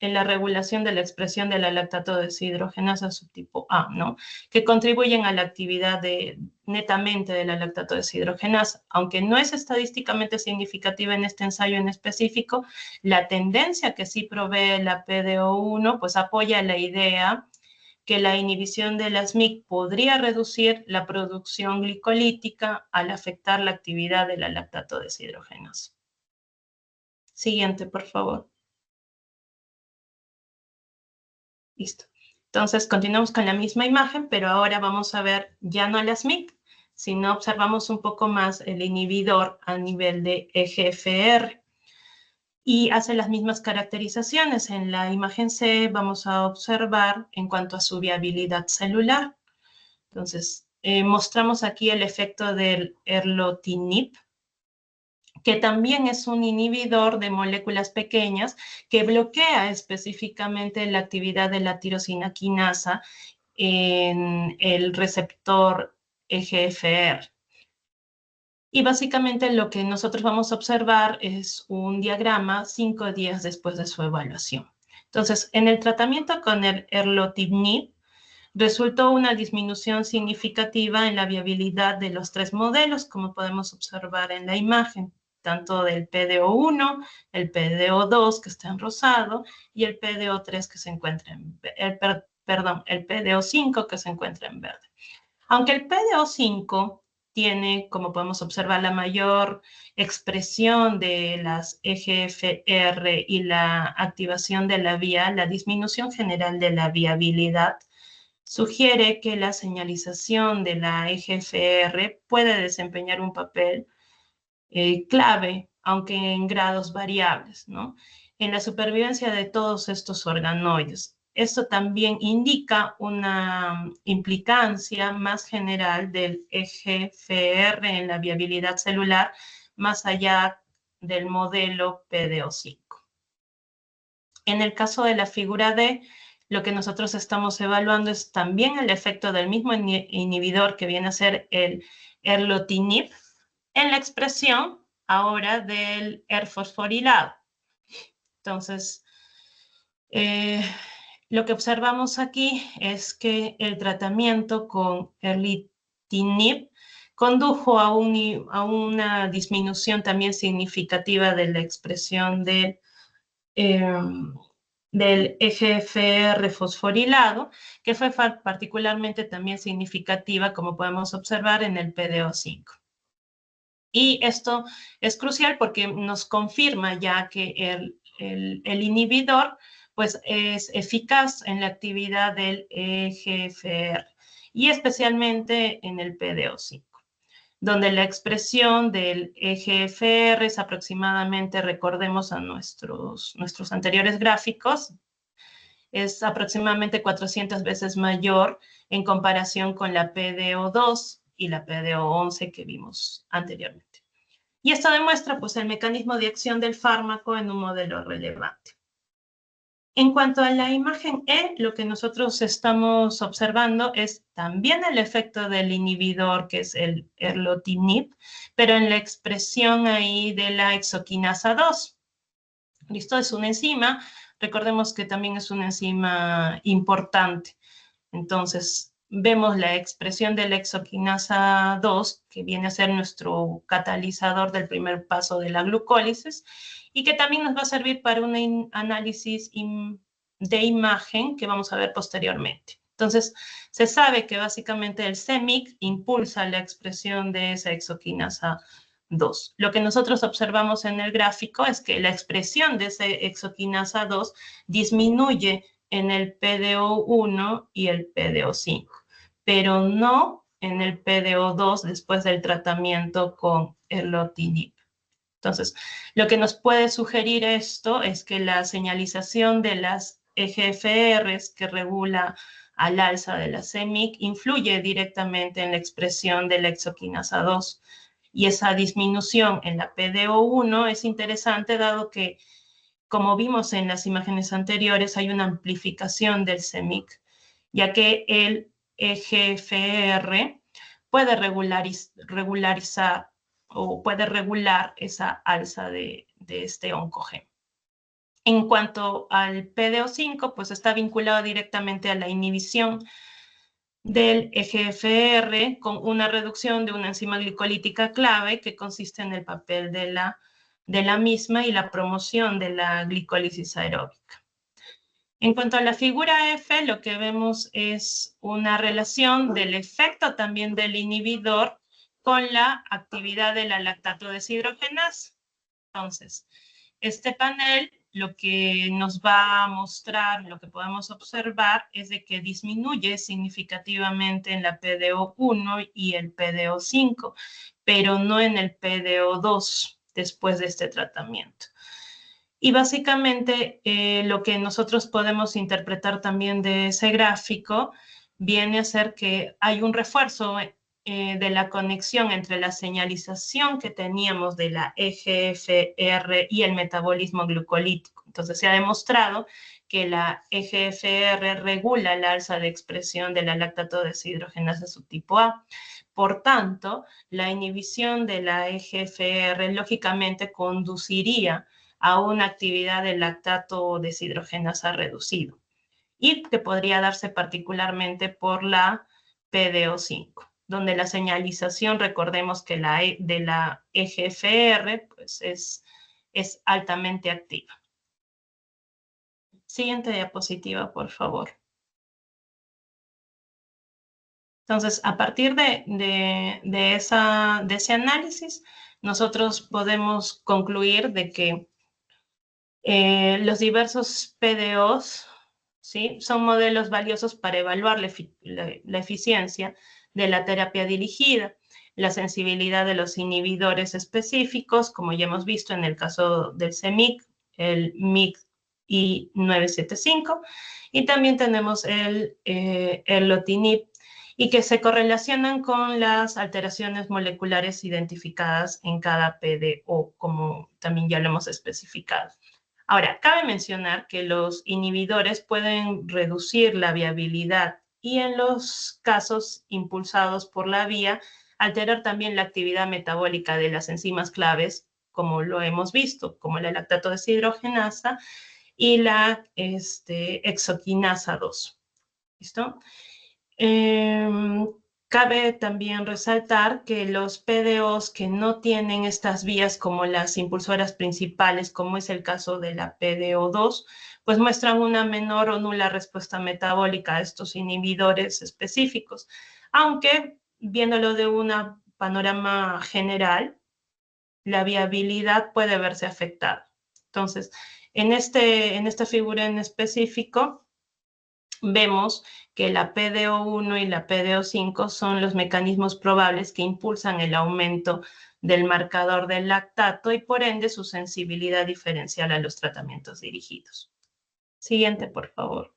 en la regulación de la expresión de la lactato deshidrogenasa subtipo A, ¿no? Que contribuyen a la actividad netamente de la lactato deshidrogenasa. Aunque no es estadísticamente significativa en este ensayo en específico, la tendencia que sí provee la PDO1 pues apoya la idea que la inhibición de las MYC podría reducir la producción glicolítica al afectar la actividad de la lactato deshidrogenasa. Siguiente, por favor. Listo. Entonces, continuamos con la misma imagen, pero ahora vamos a ver ya no las MYC, sino observamos un poco más el inhibidor a nivel de EGFR. Y hace las mismas caracterizaciones. En la imagen C vamos a observar en cuanto a su viabilidad celular. Entonces, mostramos aquí el efecto del erlotinib, que también es un inhibidor de moléculas pequeñas que bloquea específicamente la actividad de la tirosina quinasa en el receptor EGFR. Y básicamente lo que nosotros vamos a observar es un diagrama 5 días después de su evaluación. Entonces, en el tratamiento con el erlotinib, resultó una disminución significativa en la viabilidad de los 3 modelos, como podemos observar en la imagen, tanto del PDO1, el PDO2, que está en rosado, y el PDO3, que se encuentra en el PDO5, que se encuentra en verde. Aunque el PDO5 tiene, como podemos observar, la mayor expresión de las EGFR y la activación de la vía, la disminución general de la viabilidad sugiere que la señalización de la EGFR puede desempeñar un papel clave, aunque en grados variables, ¿no?, en la supervivencia de todos estos organoides. Esto también indica una implicancia más general del EGFR en la viabilidad celular, más allá del modelo PDO5. En el caso de la figura D, lo que nosotros estamos evaluando es también el efecto del mismo inhibidor que viene a ser el erlotinib en la expresión ahora del fosforilado. Entonces, lo que observamos aquí es que el tratamiento con erlotinib condujo a una disminución también significativa de la expresión del EGFR fosforilado, que fue particularmente también significativa, como podemos observar, en el PDO5. Y esto es crucial porque nos confirma ya que el inhibidor pues, es eficaz en la actividad del EGFR y especialmente en el PDO5, donde la expresión del EGFR es aproximadamente, recordemos a nuestros anteriores gráficos, es aproximadamente 400 veces mayor en comparación con la PDO2 y la PDO11 que vimos anteriormente. Y esto demuestra pues, el mecanismo de acción del fármaco en un modelo relevante. En cuanto a la imagen E, lo que nosotros estamos observando es también el efecto del inhibidor, que es el erlotinib, pero en la expresión ahí de la exoquinasa 2. ¿Listo? Es una enzima, recordemos que también es una enzima importante. Entonces, vemos la expresión de la exoquinasa 2, que viene a ser nuestro catalizador del primer paso de la glucólisis, y que también nos va a servir para un análisis de imagen que vamos a ver posteriormente. Entonces, se sabe que básicamente el CEMIC impulsa la expresión de esa exoquinasa 2. Lo que nosotros observamos en el gráfico es que la expresión de esa exoquinasa 2 disminuye en el PDO1 y el PDO5, pero no en el PDO2 después del tratamiento con erlotinib. Entonces, lo que nos puede sugerir esto es que la señalización de las EGFRs que regula al alza de la CEMIC influye directamente en la expresión de la exoquinasa 2. Y esa disminución en la PDO1 es interesante dado que, como vimos en las imágenes anteriores, hay una amplificación del CEMIC, ya que el EGFR puede regularizar o puede regular esa alza de este oncogen. En cuanto al PDO5, pues está vinculado directamente a la inhibición del EGFR con una reducción de una enzima glicolítica clave que consiste en el papel de la misma y la promoción de la glicólisis aeróbica. En cuanto a la figura F, lo que vemos es una relación del efecto también del inhibidor con la actividad de la lactato deshidrogenasa. Entonces, este panel lo que nos va a mostrar, lo que podemos observar, es de que disminuye significativamente en la PDO1 y el PDO5, pero no en el PDO2 después de este tratamiento. Y básicamente lo que nosotros podemos interpretar también de ese gráfico viene a ser que hay un refuerzo de la conexión entre la señalización que teníamos de la EGFR y el metabolismo glucolítico. Entonces se ha demostrado que la EGFR regula el alza de expresión de la lactato deshidrogenasa subtipo A, Por tanto, la inhibición de la EGFR lógicamente conduciría a una actividad del lactato deshidrogenasa reducido y que podría darse particularmente por la PDO5, donde la señalización, recordemos que de la EGFR pues es altamente activa. Siguiente diapositiva, por favor. Entonces, a partir de ese análisis, nosotros podemos concluir de que los diversos PDOs, ¿sí?, son modelos valiosos para evaluar la eficiencia de la terapia dirigida, la sensibilidad de los inhibidores específicos, como ya hemos visto en el caso del CEMIC, el MIC I975, y también tenemos el erlotinib, y que se correlacionan con las alteraciones moleculares identificadas en cada PDO, como también ya lo hemos especificado. Ahora, cabe mencionar que los inhibidores pueden reducir la viabilidad y en los casos impulsados por la vía, alterar también la actividad metabólica de las enzimas claves, como lo hemos visto, como la lactato deshidrogenasa y la exoquinasa 2. ¿Listo? Cabe también resaltar que los PDOs que no tienen estas vías como las impulsoras principales, como es el caso de la PDO2, pues muestran una menor o nula respuesta metabólica a estos inhibidores específicos, aunque viéndolo de un panorama general, la viabilidad puede verse afectada. Entonces, en esta figura en específico, vemos que la PDO1 y la PDO5 son los mecanismos probables que impulsan el aumento del marcador del lactato y por ende su sensibilidad diferencial a los tratamientos dirigidos. Siguiente, por favor.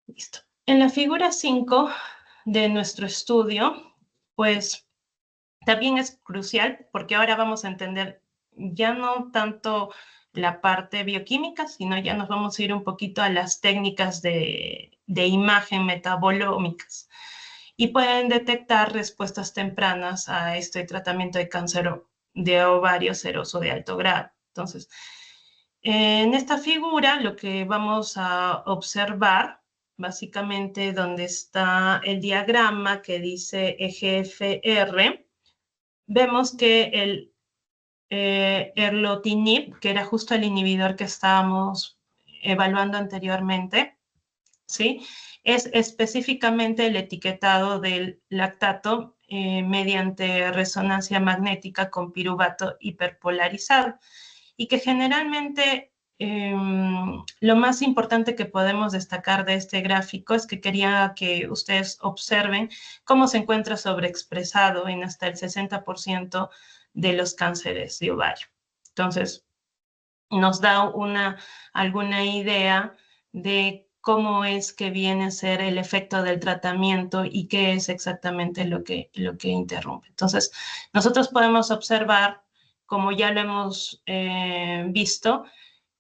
Listo. En la figura 5 de nuestro estudio, pues también es crucial porque ahora vamos a entender ya no tanto la parte bioquímica, sino ya nos vamos a ir un poquito a las técnicas de imagen metabolómicas y pueden detectar respuestas tempranas a este tratamiento de cáncer de ovario seroso de alto grado. Entonces, en esta figura lo que vamos a observar, básicamente donde está el diagrama que dice EGFR, vemos que el erlotinib, que era justo el inhibidor que estábamos evaluando anteriormente, ¿sí?, es específicamente el etiquetado del lactato mediante resonancia magnética con piruvato hiperpolarizado, y que generalmente lo más importante que podemos destacar de este gráfico es que quería que ustedes observen cómo se encuentra sobreexpresado en hasta el 60% de los cánceres de ovario. Entonces, nos da alguna idea de cómo es que viene a ser el efecto del tratamiento y qué es exactamente lo que interrumpe. Entonces, nosotros podemos observar, como ya lo hemos visto,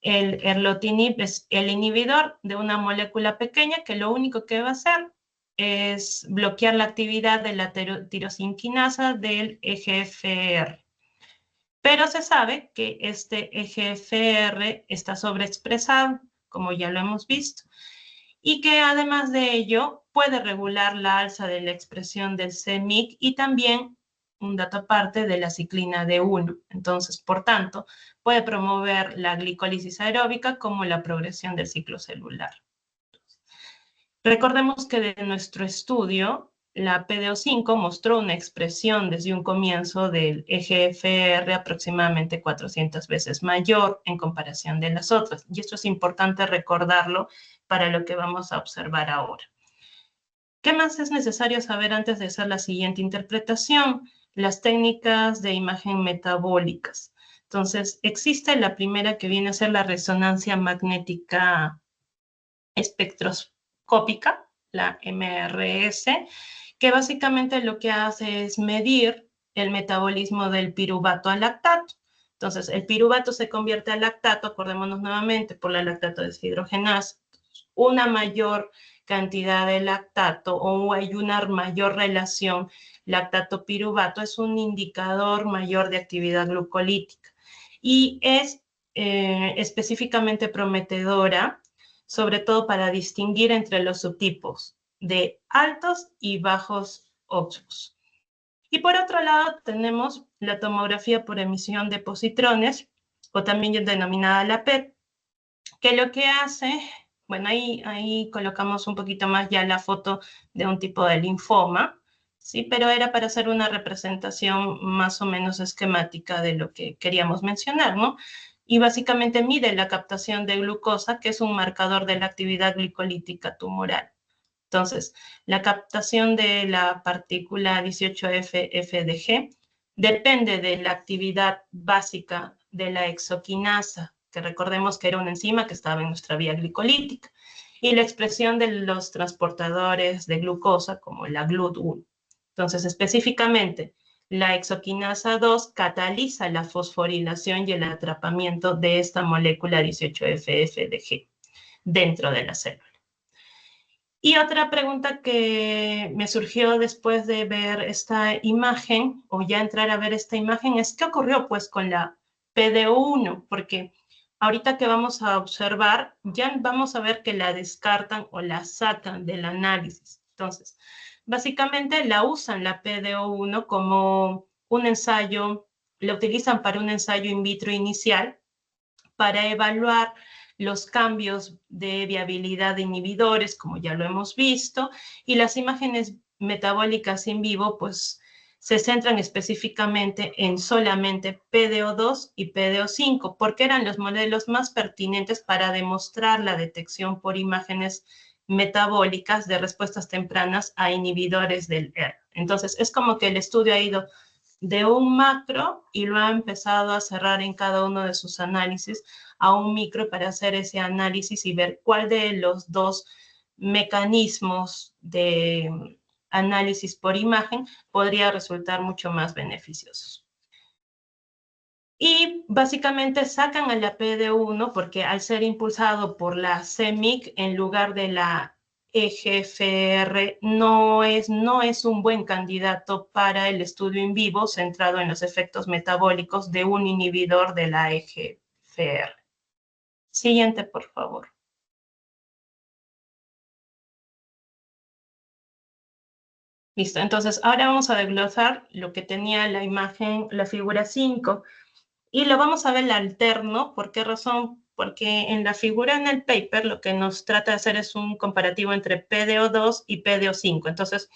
el erlotinib es el inhibidor de una molécula pequeña que lo único que va a hacer es bloquear la actividad de la tirosinquinasa del EGFR. Pero se sabe que este EGFR está sobreexpresado, como ya lo hemos visto, y que además de ello puede regular la alza de la expresión del CEMIC y también, un dato aparte, de la ciclina D1. Entonces, por tanto, puede promover la glicólisis aeróbica como la progresión del ciclo celular. Recordemos que de nuestro estudio, la PDO5 mostró una expresión desde un comienzo del EGFR aproximadamente 400 veces mayor en comparación de las otras. Y esto es importante recordarlo para lo que vamos a observar ahora. ¿Qué más es necesario saber antes de hacer la siguiente interpretación? Las técnicas de imagen metabólicas. Entonces, existe la primera que viene a ser la resonancia magnética espectroscópica, la MRS, que básicamente lo que hace es medir el metabolismo del piruvato al lactato. Entonces, el piruvato se convierte al lactato, acordémonos nuevamente, por la lactato deshidrogenasa. Una mayor cantidad de lactato o hay una mayor relación lactato-piruvato, es un indicador mayor de actividad glucolítica y es específicamente prometedora, sobre todo para distinguir entre los subtipos de altos y bajos OXPOS. Y por otro lado tenemos la tomografía por emisión de positrones, o también denominada la PET, que lo que hace, bueno, ahí colocamos un poquito más ya la foto de un tipo de linfoma, ¿sí? Pero era para hacer una representación más o menos esquemática de lo que queríamos mencionar, ¿no? Y básicamente mide la captación de glucosa, que es un marcador de la actividad glicolítica tumoral. Entonces, la captación de la partícula 18F-FDG depende de la actividad básica de la exoquinasa, que recordemos que era una enzima que estaba en nuestra vía glicolítica, y la expresión de los transportadores de glucosa, como la GLUT1. Entonces, específicamente, la exoquinasa 2 cataliza la fosforilación y el atrapamiento de esta molécula 18F-FDG dentro de la célula. Y otra pregunta que me surgió después de ver esta imagen, o ya entrar a ver esta imagen, es ¿qué ocurrió pues con la PDO1? Porque ahorita que vamos a observar, ya vamos a ver que la descartan o la sacan del análisis. Entonces, básicamente la usan la PDO1 como un ensayo, la utilizan para un ensayo in vitro inicial para evaluar los cambios de viabilidad de inhibidores, como ya lo hemos visto, y las imágenes metabólicas in vivo, pues, se centran específicamente en solamente PDO2 y PDO5, porque eran los modelos más pertinentes para demostrar la detección por imágenes metabólicas de respuestas tempranas a inhibidores del ER. Entonces, es como que el estudio ha ido de un macro y lo ha empezado a cerrar en cada uno de sus análisis a un micro para hacer ese análisis y ver cuál de los dos mecanismos de análisis por imagen podría resultar mucho más beneficioso. Y básicamente sacan a la PD1 porque al ser impulsado por la CMYC en lugar de la EGFR no es un buen candidato para el estudio in vivo centrado en los efectos metabólicos de un inhibidor de la EGFR. Siguiente, por favor. Listo, entonces ahora vamos a desglosar lo que tenía la imagen, la figura 5, y lo vamos a ver el alterno. ¿Por qué razón? Porque en la figura en el paper lo que nos trata de hacer es un comparativo entre PDO2 y PDO5. Entonces,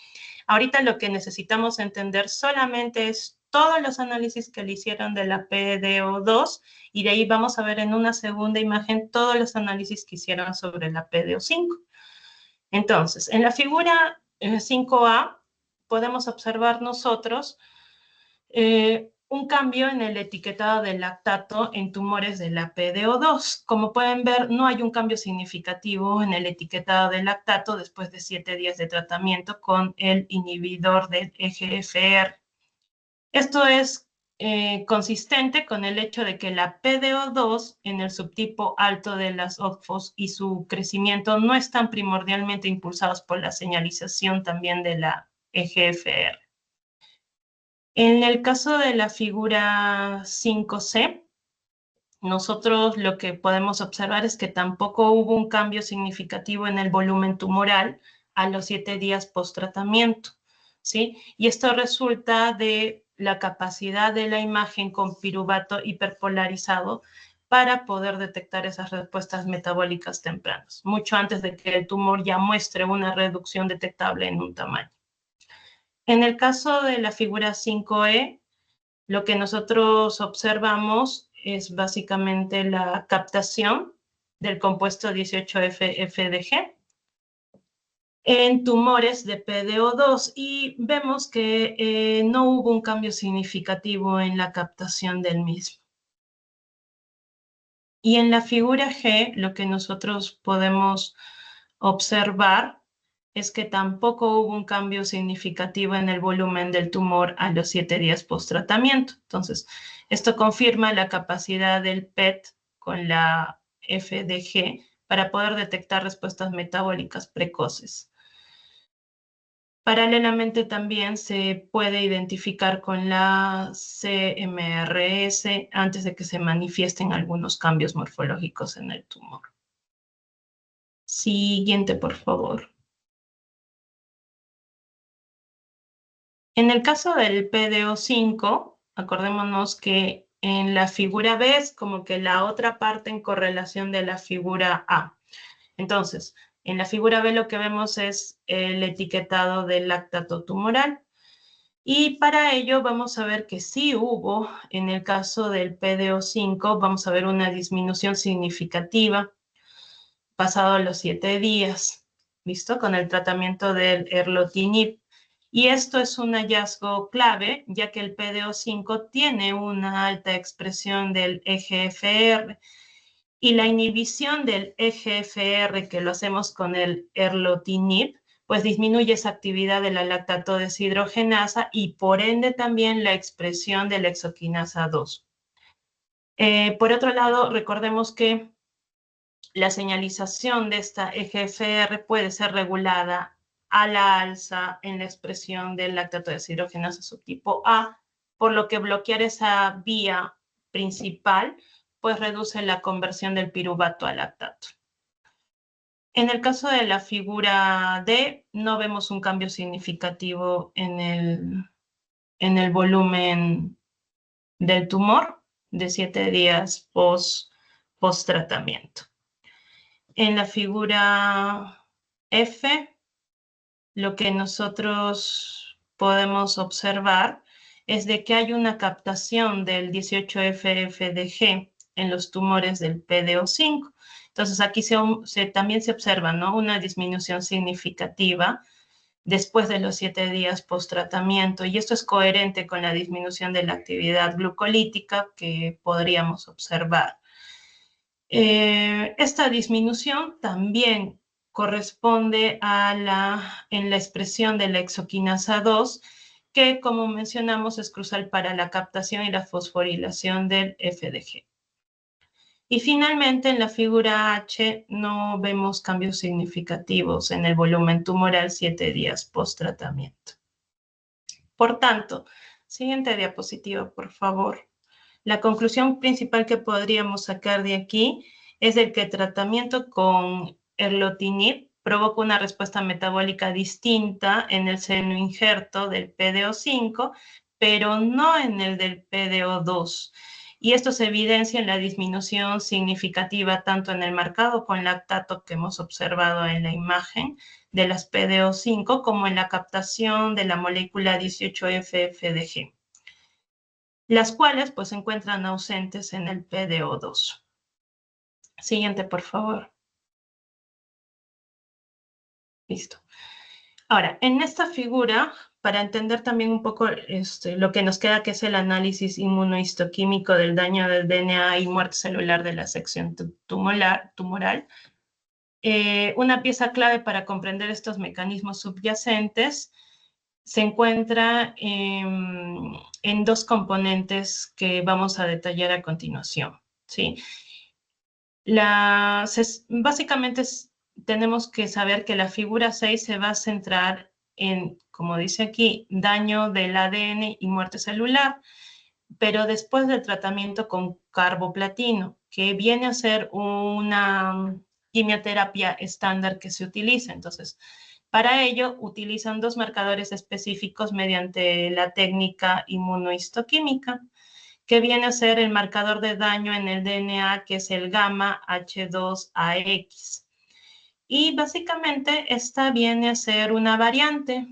ahorita lo que necesitamos entender solamente es todos los análisis que le hicieron de la PDO2 y de ahí vamos a ver en una segunda imagen todos los análisis que hicieron sobre la PDO5. Entonces, en la figura 5A podemos observar nosotros un cambio en el etiquetado del lactato en tumores de la PDO2. Como pueden ver, no hay un cambio significativo en el etiquetado del lactato después de 7 días de tratamiento con el inhibidor del EGFR. Esto es consistente con el hecho de que la PDO2 en el subtipo alto de las OXPHOS y su crecimiento no están primordialmente impulsados por la señalización también de la EGFR. En el caso de la figura 5C, nosotros lo que podemos observar es que tampoco hubo un cambio significativo en el volumen tumoral a los 7 días post-tratamiento, ¿sí? Y esto resulta de la capacidad de la imagen con piruvato hiperpolarizado para poder detectar esas respuestas metabólicas tempranas, mucho antes de que el tumor ya muestre una reducción detectable en un tamaño. En el caso de la figura 5E, lo que nosotros observamos es básicamente la captación del compuesto 18F-FDG en tumores de PDO2 y vemos que no hubo un cambio significativo en la captación del mismo. Y en la figura G, lo que nosotros podemos observar es que tampoco hubo un cambio significativo en el volumen del tumor a los 7 días post-tratamiento. Entonces, esto confirma la capacidad del PET con la FDG para poder detectar respuestas metabólicas precoces. Paralelamente también se puede identificar con la CMRS antes de que se manifiesten algunos cambios morfológicos en el tumor. Siguiente, por favor. En el caso del PDO5, acordémonos que en la figura B es como que la otra parte en correlación de la figura A. Entonces, en la figura B lo que vemos es el etiquetado del lactato tumoral. Y para ello vamos a ver que sí hubo, en el caso del PDO5, vamos a ver una disminución significativa pasado los 7 días, ¿listo? Con el tratamiento del erlotinib. Y esto es un hallazgo clave, ya que el PDO5 tiene una alta expresión del EGFR y la inhibición del EGFR, que lo hacemos con el erlotinib, pues disminuye esa actividad de la lactato deshidrogenasa y por ende también la expresión de la exoquinasa 2. Por otro lado, recordemos que la señalización de esta EGFR puede ser regulada a la alza en la expresión del lactato deshidrogenasa subtipo A, por lo que bloquear esa vía principal pues reduce la conversión del piruvato a lactato. En el caso de la figura D, no vemos un cambio significativo en el volumen del tumor de 7 días post-tratamiento. En la figura F, lo que nosotros podemos observar es de que hay una captación del 18FFDG en los tumores del PDO5. Entonces aquí también se observa, ¿no?, una disminución significativa después de los 7 días post-tratamiento, y esto es coherente con la disminución de la actividad glucolítica que podríamos observar. Esta disminución también corresponde en la expresión de la exoquinasa 2, que, como mencionamos, es crucial para la captación y la fosforilación del FDG. Y finalmente, en la figura H no vemos cambios significativos en el volumen tumoral 7 días post-tratamiento. Por tanto, siguiente diapositiva, por favor. La conclusión principal que podríamos sacar de aquí es de que el tratamiento con erlotinib provoca una respuesta metabólica distinta en el seno injerto del PDO5, pero no en el del PDO2. Y esto se evidencia en la disminución significativa tanto en el marcado con lactato que hemos observado en la imagen de las PDO5 como en la captación de la molécula 18FFDG, las cuales pues se encuentran ausentes en el PDO2. Siguiente, por favor. Listo. Ahora, en esta figura, para entender también un poco lo que nos queda, que es el análisis inmunohistoquímico del daño del DNA y muerte celular de la sección tumoral, una pieza clave para comprender estos mecanismos subyacentes se encuentra en dos componentes que vamos a detallar a continuación, ¿sí? Básicamente tenemos que saber que la figura 6 se va a centrar en, como dice aquí, daño del ADN y muerte celular, pero después del tratamiento con carboplatino, que viene a ser una quimioterapia estándar que se utiliza. Entonces, para ello utilizan dos marcadores específicos mediante la técnica inmunohistoquímica, que viene a ser el marcador de daño en el DNA, que es el gamma H2AX. Y básicamente esta viene a ser una variante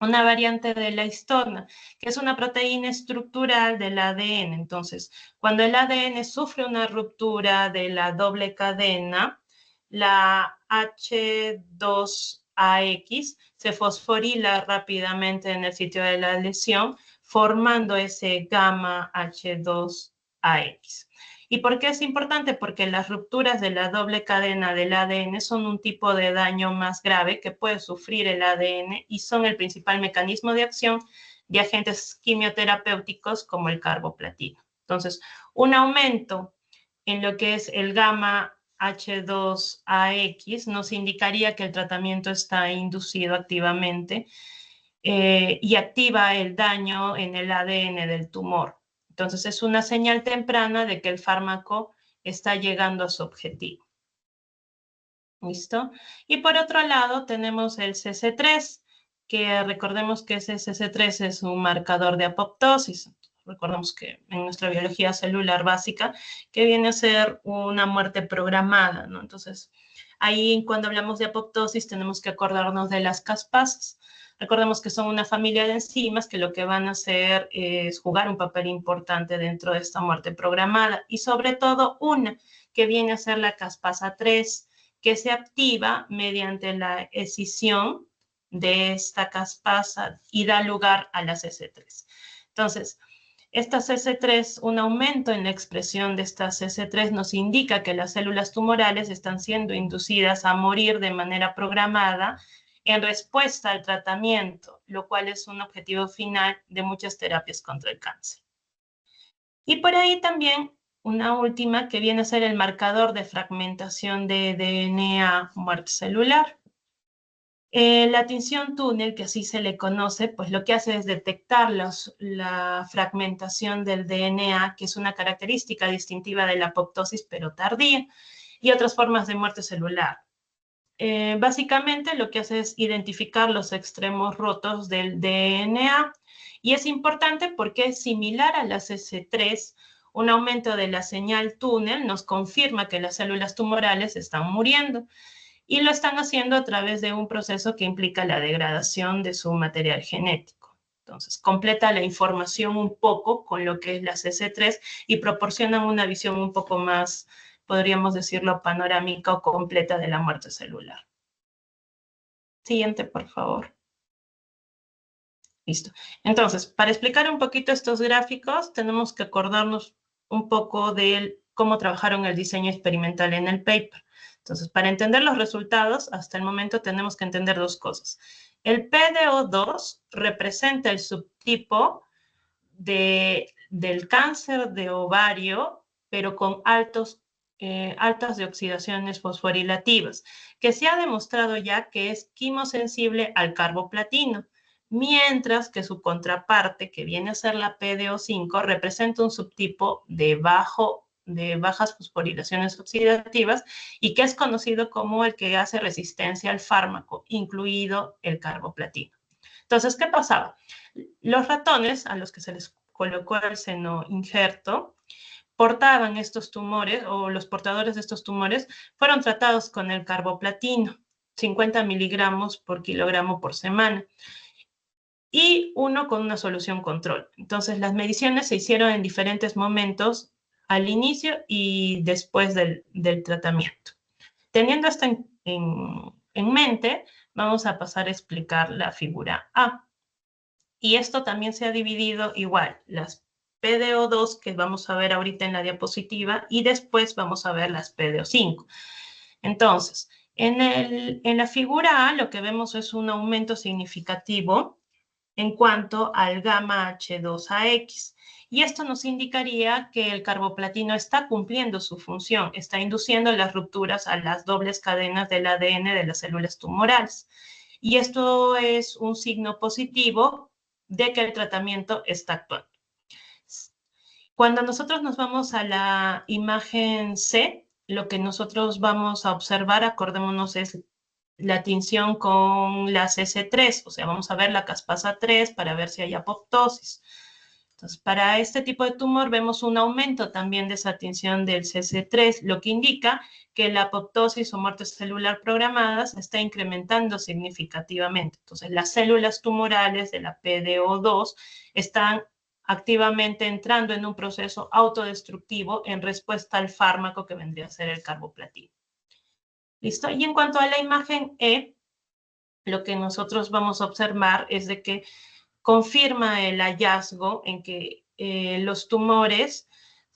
de la histona, que es una proteína estructural del ADN. Entonces, cuando el ADN sufre una ruptura de la doble cadena, la H2AX se fosforila rápidamente en el sitio de la lesión, formando ese gamma H2AX. ¿Y por qué es importante? Porque las rupturas de la doble cadena del ADN son un tipo de daño más grave que puede sufrir el ADN y son el principal mecanismo de acción de agentes quimioterapéuticos como el carboplatino. Entonces, un aumento en lo que es el gamma H2AX nos indicaría que el tratamiento está inducido activamente y activa el daño en el ADN del tumor. Entonces, es una señal temprana de que el fármaco está llegando a su objetivo. ¿Listo? Y por otro lado tenemos el CC3, que recordemos que ese CC3 es un marcador de apoptosis. Recordemos que en nuestra biología celular básica, que viene a ser una muerte programada, ¿no? Entonces, ahí cuando hablamos de apoptosis tenemos que acordarnos de las caspasas. Recordemos que son una familia de enzimas que lo que van a hacer es jugar un papel importante dentro de esta muerte programada y sobre todo una que viene a ser la caspasa 3, que se activa mediante la escisión de esta caspasa y da lugar a la CC3. Entonces, esta CC3, un aumento en la expresión de esta CC3 nos indica que las células tumorales están siendo inducidas a morir de manera programada en respuesta al tratamiento, lo cual es un objetivo final de muchas terapias contra el cáncer. Y por ahí también una última que viene a ser el marcador de fragmentación de DNA muerte celular. La tinción túnel, que así se le conoce, pues lo que hace es detectar la fragmentación del DNA, que es una característica distintiva de la apoptosis, pero tardía, y otras formas de muerte celular. Básicamente lo que hace es identificar los extremos rotos del DNA, y es importante porque es similar a la CC3, un aumento de la señal túnel nos confirma que las células tumorales están muriendo y lo están haciendo a través de un proceso que implica la degradación de su material genético. Entonces, completa la información un poco con lo que es la CC3 y proporciona una visión un poco más, podríamos decirlo, panorámica o completa de la muerte celular. Siguiente, por favor. Listo. Entonces, para explicar un poquito estos gráficos, tenemos que acordarnos un poco de cómo trabajaron el diseño experimental en el paper. Entonces, para entender los resultados, hasta el momento tenemos que entender dos cosas. El PDO2 representa el subtipo del cáncer de ovario, pero con altas de oxidaciones fosforilativas, que se ha demostrado ya que es quimosensible al carboplatino, mientras que su contraparte, que viene a ser la PDO5, representa un subtipo de bajas fosforilaciones oxidativas y que es conocido como el que hace resistencia al fármaco, incluido el carboplatino. Entonces, ¿qué pasaba? Los ratones a los que se les colocó el seno injerto portaban estos tumores, o los portadores de estos tumores fueron tratados con el carboplatino, 50 miligramos por kilogramo por semana, y uno con una solución control. Entonces, las mediciones se hicieron en diferentes momentos, al inicio y después del tratamiento. Teniendo esto en mente, vamos a pasar a explicar la figura A. Y esto también se ha dividido igual, las PDO2 que vamos a ver ahorita en la diapositiva y después vamos a ver las PDO5. Entonces, en la figura A lo que vemos es un aumento significativo en cuanto al gamma H2AX. Y esto nos indicaría que el carboplatino está cumpliendo su función, está induciendo las rupturas a las dobles cadenas del ADN de las células tumorales. Y esto es un signo positivo de que el tratamiento está actuando. Cuando nosotros nos vamos a la imagen C, lo que nosotros vamos a observar, acordémonos, es la tinción con la CC3, o sea, vamos a ver la caspasa 3 para ver si hay apoptosis. Entonces, para este tipo de tumor vemos un aumento también de esa tinción del CC3, lo que indica que la apoptosis o muerte celular programada se está incrementando significativamente. Entonces, las células tumorales de la PDO2 están activamente entrando en un proceso autodestructivo en respuesta al fármaco que vendría a ser el carboplatino. ¿Listo? Y en cuanto a la imagen E, lo que nosotros vamos a observar es de que confirma el hallazgo en que los tumores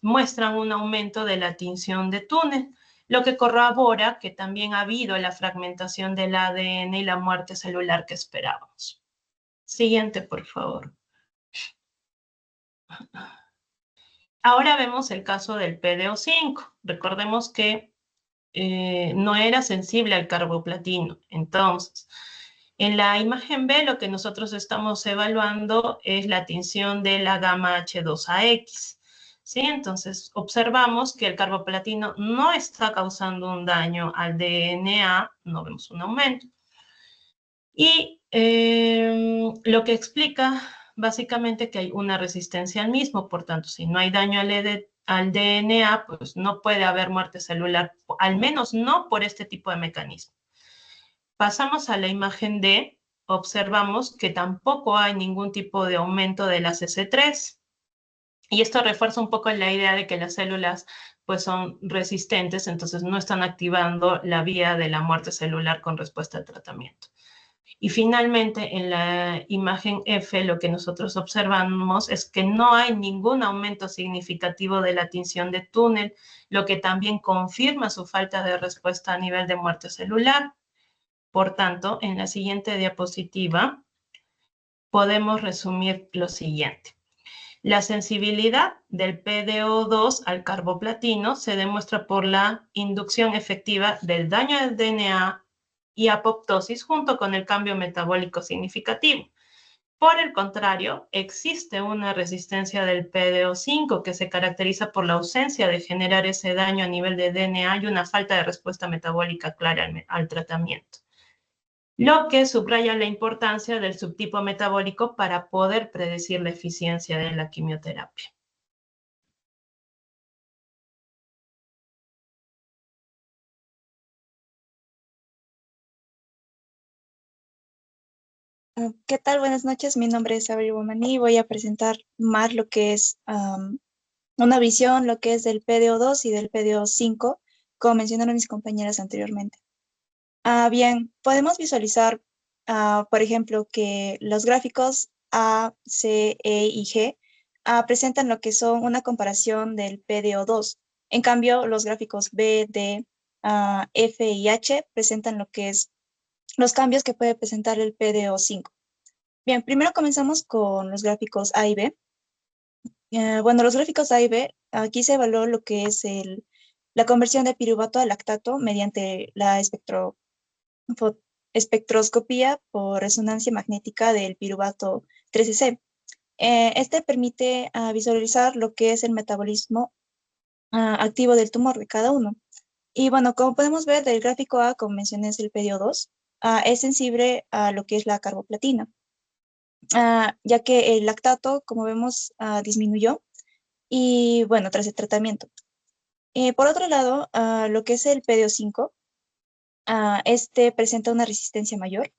muestran un aumento de la tinción de túnel, lo que corrobora que también ha habido la fragmentación del ADN y la muerte celular que esperábamos. Siguiente, por favor. Ahora vemos el caso del PDO5. Recordemos que no era sensible al carboplatino. Entonces, en la imagen B lo que nosotros estamos evaluando es la tinción de la gamma H2AX. ¿Sí? Entonces, observamos que el carboplatino no está causando un daño al DNA, no vemos un aumento. Y lo que explica básicamente que hay una resistencia al mismo, por tanto, si no hay daño al DNA, pues no puede haber muerte celular, al menos no por este tipo de mecanismo. Pasamos a la imagen D, observamos que tampoco hay ningún tipo de aumento de la CC3. Y esto refuerza un poco la idea de que las células pues son resistentes, entonces no están activando la vía de la muerte celular con respuesta al tratamiento. Y finalmente, en la imagen F, lo que nosotros observamos es que no hay ningún aumento significativo de la tinción de túnel, lo que también confirma su falta de respuesta a nivel de muerte celular. Por tanto, en la siguiente diapositiva podemos resumir lo siguiente. La sensibilidad del PDO2 al carboplatino se demuestra por la inducción efectiva del daño del DNA y apoptosis junto con el cambio metabólico significativo. Por el contrario, existe una resistencia del PDO5 que se caracteriza por la ausencia de generar ese daño a nivel de DNA y una falta de respuesta metabólica clara al tratamiento, lo que subraya la importancia del subtipo metabólico para poder predecir la eficiencia de la quimioterapia. ¿Qué tal? Buenas noches. Mi nombre es Abril Bomani y voy a presentar más lo que es una visión, lo que es del PDO2 y del PDO5, como mencionaron mis compañeras anteriormente. Bien, podemos visualizar, por ejemplo, que los gráficos A, C, E y G presentan lo que son una comparación del PDO2. En cambio, los gráficos B, D, F y H presentan lo que es los cambios que puede presentar el PDO5. Bien, primero comenzamos con los gráficos A y B. Bueno, los gráficos A y B, aquí se evaluó lo que es la conversión de piruvato a lactato mediante la espectroscopía por resonancia magnética del piruvato 13C. Este permite visualizar lo que es el metabolismo activo del tumor de cada uno. Y bueno, como podemos ver del gráfico A, como mencioné, es el PDO2, es sensible a lo que es la carboplatina. Ya que el lactato, como vemos, disminuyó y bueno, tras el tratamiento. Por otro lado, lo que es el PDO5, este presenta una resistencia mayor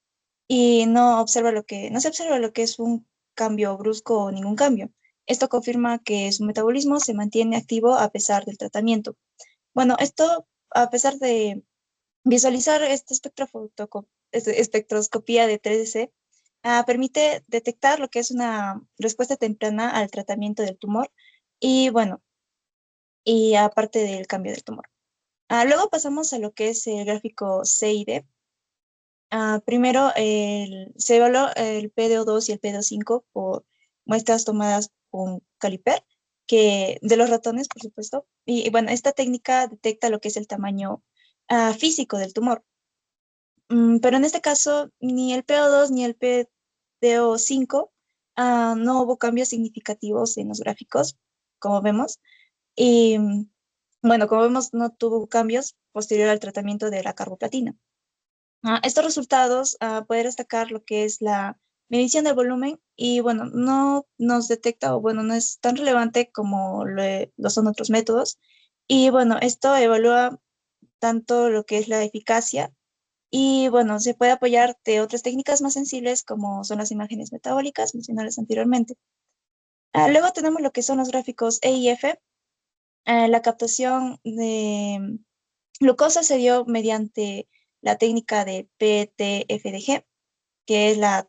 y no se observa lo que es un cambio brusco o ningún cambio. Esto confirma que su metabolismo se mantiene activo a pesar del tratamiento. Bueno, esto a pesar de visualizar esta espectroscopía de 3D, permite detectar lo que es una respuesta temprana al tratamiento del tumor y bueno, y aparte del cambio del tumor. Luego pasamos a lo que es el gráfico C y D. Primero se evaluó el PDO2 y el PDO5 por muestras tomadas con caliper, de los ratones, por supuesto. Y bueno, esta técnica detecta lo que es el tamaño físico del tumor. Pero en este caso, ni el PO2 ni el PDO5 no hubo cambios significativos en los gráficos, como vemos. Y bueno, como vemos, no tuvo cambios posterior al tratamiento de la carboplatina. Estos resultados pueden destacar lo que es la medición del volumen y bueno, no nos detecta o bueno, no es tan relevante como lo son otros métodos. Y bueno, esto evalúa tanto lo que es la eficacia y bueno, se puede apoyar de otras técnicas más sensibles como son las imágenes metabólicas mencionadas anteriormente. Luego tenemos lo que son los gráficos E y F. La captación de glucosa se dio mediante la técnica de PTFDG, que es la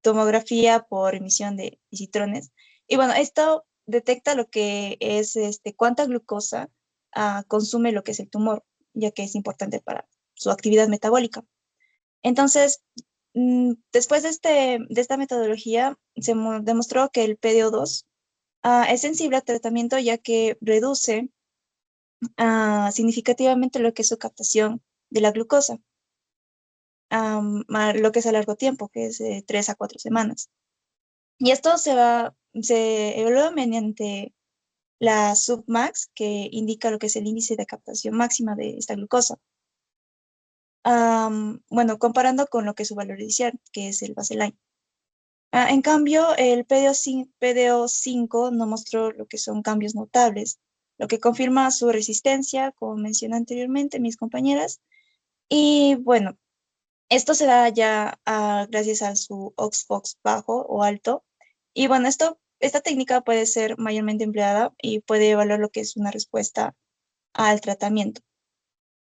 tomografía por emisión de positrones. Y bueno, esto detecta lo que es cuánta glucosa consume lo que es el tumor, ya que es importante para su actividad metabólica. Entonces, después de esta metodología, se demostró que el PDO2 es sensible al tratamiento ya que reduce significativamente lo que es su captación de la glucosa, lo que es a largo tiempo, que es de 3 a 4 semanas. Y esto se evalúa mediante la submax, que indica lo que es el índice de captación máxima de esta glucosa. Bueno, comparando con lo que es su valor inicial, que es el baseline. En cambio, el PDO5 no mostró lo que son cambios notables, lo que confirma su resistencia, como mencioné anteriormente mis compañeras. Y bueno, esto se da ya gracias a su OXFOX bajo o alto. Y bueno, esta técnica puede ser mayormente empleada y puede evaluar lo que es una respuesta al tratamiento.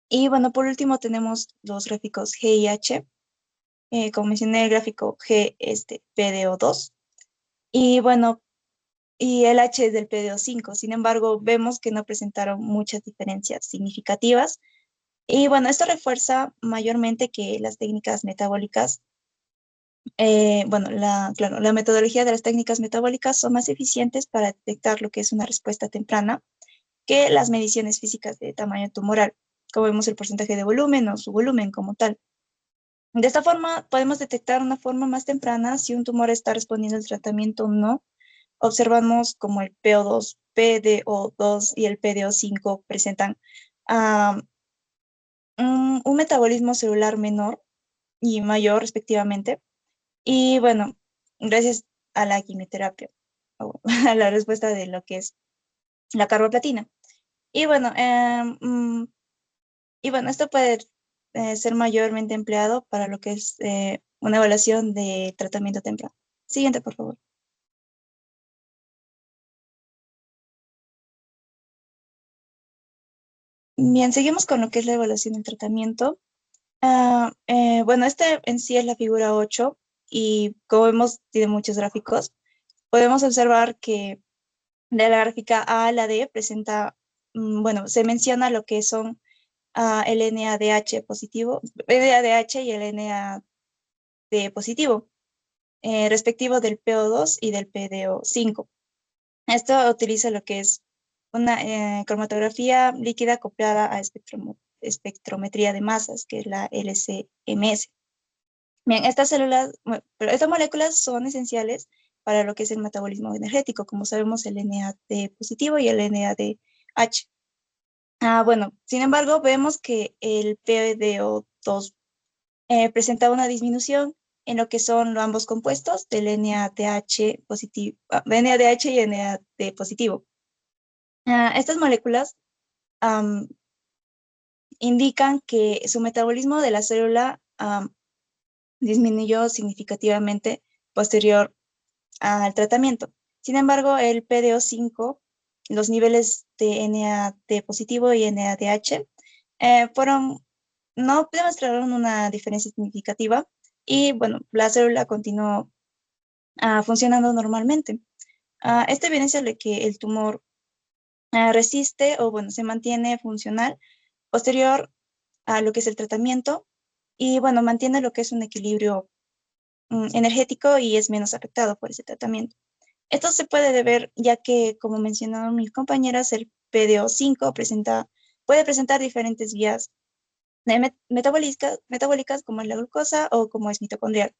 Y bueno, por último tenemos los gráficos G y H. Como mencioné, el gráfico G es de PDO2. Y bueno, y el H es del PDO5. Sin embargo, vemos que no presentaron muchas diferencias significativas. Y bueno, esto refuerza mayormente que las técnicas metabólicas, bueno, claro, la metodología de las técnicas metabólicas son más eficientes para detectar lo que es una respuesta temprana que las mediciones físicas de tamaño tumoral, como vemos el porcentaje de volumen o su volumen como tal. De esta forma, podemos detectar una forma más temprana si un tumor está respondiendo al tratamiento o no. Observamos como el PO2, PDO2 y el PDO5 presentan un metabolismo celular menor y mayor respectivamente. Y bueno, gracias a la quimioterapia o a la respuesta de lo que es la carboplatina. Y bueno, esto puede ser mayormente empleado para lo que es una evaluación de tratamiento temprano. Siguiente, por favor. Bien, seguimos con lo que es la evaluación del tratamiento. Bueno, este en sí es la figura 8 y como vemos tiene muchos gráficos. Podemos observar que de la gráfica A a la D presenta, bueno, se menciona lo que son el NADH positivo, NADH y el NAD positivo, respectivo del PO2 y del PDO5. Esto utiliza lo que es una cromatografía líquida acoplada a espectrometría de masas, que es la LC-MS. Bien, pero estas moléculas son esenciales para lo que es el metabolismo energético, como sabemos el NAD positivo y el NADH. Bueno, sin embargo, vemos que el PDO2 presenta una disminución en lo que son ambos compuestos del NADH positivo, NADH y NAD positivo. Estas moléculas indican que su metabolismo de la célula disminuyó significativamente posterior al tratamiento. Sin embargo, el PDO5, los niveles de NAD positivo y NADH no demostraron una diferencia significativa y bueno, la célula continuó funcionando normalmente. Esto evidencia que el tumor resiste o bueno, se mantiene funcional posterior a lo que es el tratamiento y bueno, mantiene lo que es un equilibrio energético y es menos afectado por ese tratamiento. Esto se puede deber ya que, como mencionaron mis compañeras, el PDO5 puede presentar diferentes vías metabólicas como es la glucosa o como es mitocondrial.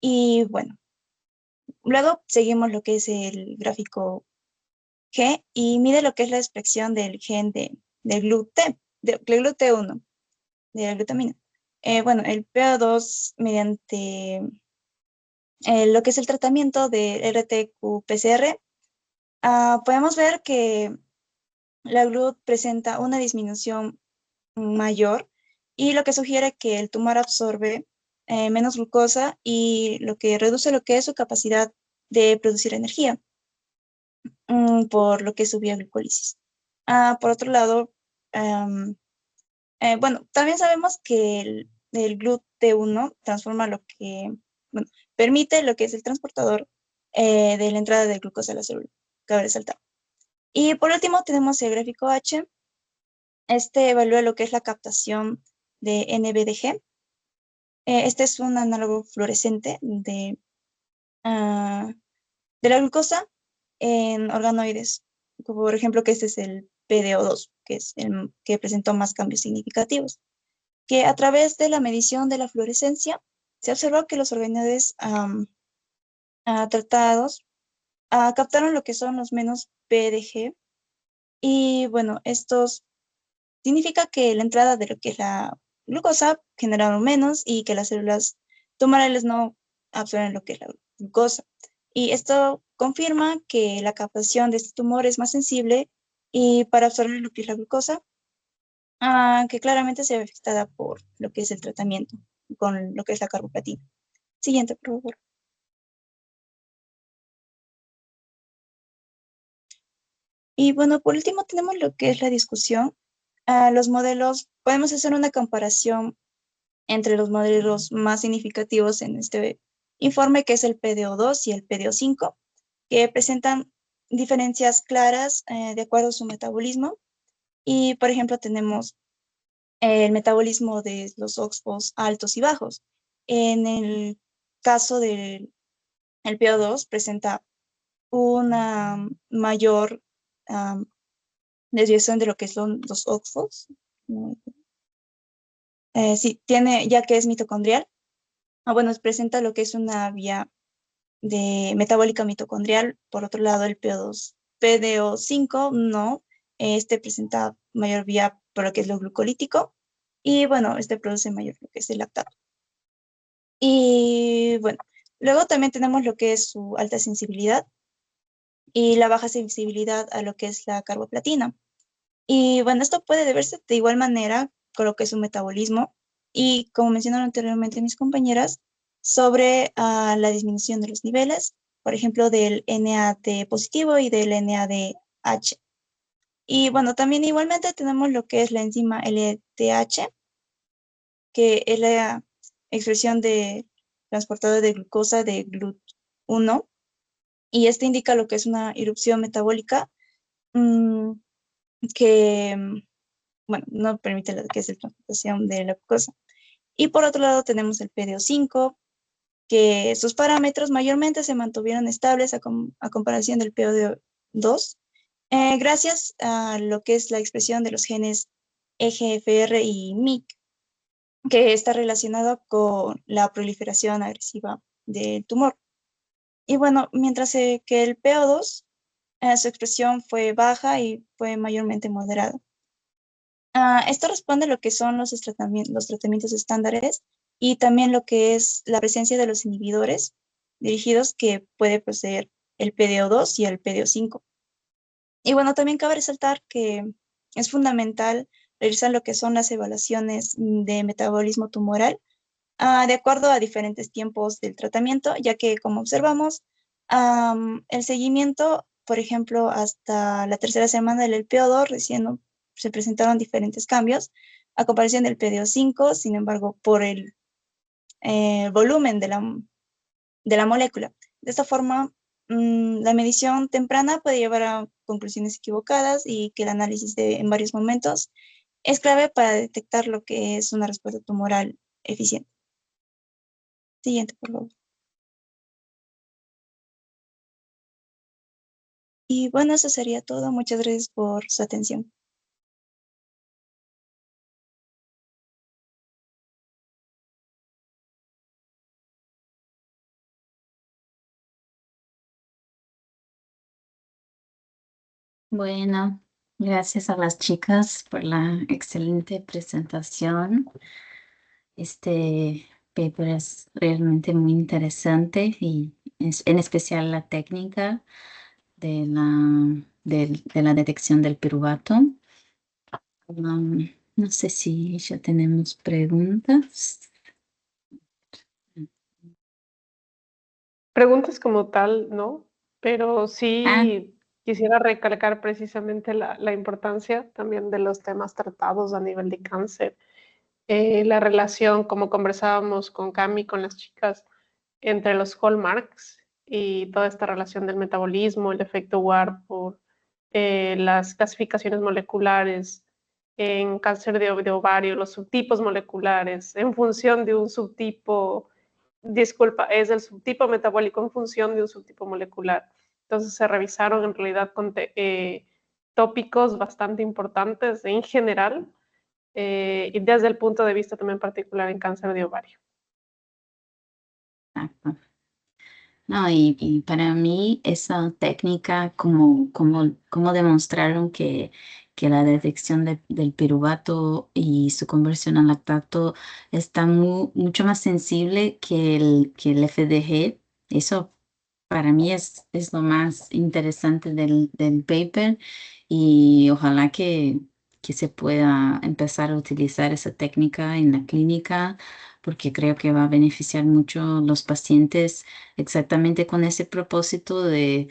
Y bueno, luego seguimos lo que es el gráfico G y mide lo que es la expresión del gen del GLUT1, de la glutamina. Bueno, el PO2 mediante lo que es el tratamiento de RT-qPCR, podemos ver que la GLUT presenta una disminución mayor y lo que sugiere que el tumor absorbe menos glucosa y lo que reduce lo que es su capacidad de producir energía por lo que es su bioglucólisis. Por otro lado, bueno, también sabemos que el GLUT1 transforma bueno, permite lo que es el transportador de la entrada de glucosa a la célula. Cabe resaltar. Y por último tenemos el gráfico H. Este evalúa lo que es la captación de NBDG. Este es un análogo fluorescente de la glucosa en organoides, como por ejemplo que este es el PDO2. que presentó más cambios significativos, que a través de la medición de la fluorescencia se observó que los organoides tratados captaron lo que son los menos PDG, y bueno, estos significa que la entrada de lo que es la glucosa generaron menos y que las células tumorales no absorben lo que es la glucosa. Y esto confirma que la captación de este tumor es más sensible y para absorber lo que es la glucosa, que claramente se ve afectada por lo que es el tratamiento con lo que es la carboplatina. Siguiente, por favor. Y bueno, por último tenemos lo que es la discusión. Los modelos, podemos hacer una comparación entre los modelos más significativos en este informe, que es el PDO2 y el PDO5, que presentan diferencias claras de acuerdo a su metabolismo. Y, por ejemplo, tenemos el metabolismo de los OXPHOS altos y bajos. En el caso del PO2 presenta una mayor desviación de lo que son los OXPHOS. Sí, tiene, ya que es mitocondrial. Bueno, presenta lo que es una vía de metabólica mitocondrial. Por otro lado, el PDO5 no. Este presenta mayor vía por lo que es lo glucolítico. Y bueno, este produce mayor lo que es el lactato. Y bueno, luego también tenemos lo que es su alta sensibilidad y la baja sensibilidad a lo que es la carboplatina. Y bueno, esto puede deberse de igual manera con lo que es su metabolismo y, como mencionaron anteriormente mis compañeras, sobre la disminución de los niveles, por ejemplo, del NAD positivo y del NADH. Y bueno, también igualmente tenemos lo que es la enzima LDH, que es la expresión de transportador de glucosa de GLUT1, y este indica lo que es una irrupción metabólica que, bueno, no permite lo que es la transportación de la glucosa. Y por otro lado tenemos el PDO5, que sus parámetros mayormente se mantuvieron estables a comparación del PDO2, gracias a lo que es la expresión de los genes EGFR y MYC, que está relacionado con la proliferación agresiva del tumor. Y bueno, mientras que el PO2, su expresión fue baja y fue mayormente moderada. Esto responde a lo que son los tratamientos estándares y también lo que es la presencia de los inhibidores dirigidos que puede poseer el PDO2 y el PDO5. Y bueno, también cabe resaltar que es fundamental realizar lo que son las evaluaciones de metabolismo tumoral de acuerdo a diferentes tiempos del tratamiento, ya que, como observamos, el seguimiento, por ejemplo, hasta la tercera semana del PO2 recién se presentaron diferentes cambios a comparación del PDO5, sin embargo, por el volumen de la molécula. De esta forma, la medición temprana puede llevar a conclusiones equivocadas y que el análisis en varios momentos es clave para detectar lo que es una respuesta tumoral eficiente. Siguiente, por favor. Y bueno, eso sería todo. Muchas gracias por su atención. Bueno, gracias a las chicas por la excelente presentación. Este paper es realmente muy interesante y en especial la técnica de la detección del piruvato. No sé si ya tenemos preguntas. Preguntas como tal, ¿no? Pero Ah, sí quisiera recalcar precisamente la importancia también de los temas tratados a nivel de cáncer. La relación, como conversábamos con Cami, con las chicas, entre los hallmarks y toda esta relación del metabolismo, el efecto Warburg, las clasificaciones moleculares en cáncer de ovario, los subtipos moleculares, en función de un subtipo, disculpa, es el subtipo metabólico en función de un subtipo molecular. Entonces se revisaron en realidad tópicos bastante importantes en general y desde el punto de vista también particular en cáncer de ovario. Exacto. No, y para mí esa técnica, como demostraron que la detección del piruvato y su conversión al lactato está mucho más sensible que el FDG, eso para mí es lo más interesante del paper y ojalá que se pueda empezar a utilizar esa técnica en la clínica porque creo que va a beneficiar mucho a los pacientes exactamente con ese propósito de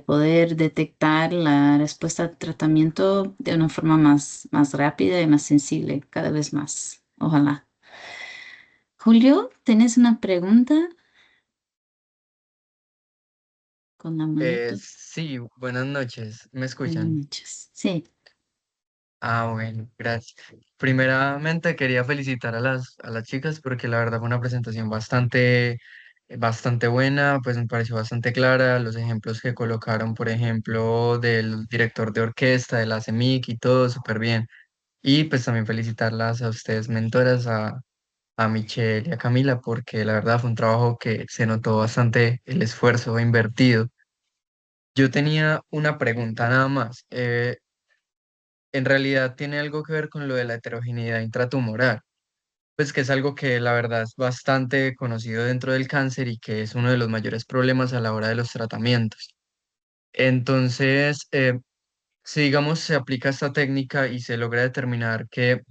poder detectar la respuesta al tratamiento de una forma más rápida y más sensible, cada vez más. Ojalá. Julio, ¿tienes una pregunta? Con la manito. Sí, buenas noches. ¿Me Buenas escuchan? noches. Sí. Ah, bueno, gracias. Primeramente quería felicitar a las chicas porque la verdad fue una presentación bastante buena, pues me pareció bastante clara, los ejemplos que colocaron, por ejemplo, del director de orquesta, de la CEMIC y todo súper bien. Y pues también felicitarlas a ustedes, mentoras, a Michelle y a Camila, porque la verdad fue un trabajo que se notó bastante el esfuerzo invertido. Yo tenía una pregunta nada más. En realidad tiene algo que ver con lo de la heterogeneidad intratumoral, pues que es algo que la verdad es bastante conocido dentro del cáncer y que es uno de los mayores problemas a la hora de los tratamientos. Entonces, si digamos se aplica esta técnica y se logra determinar que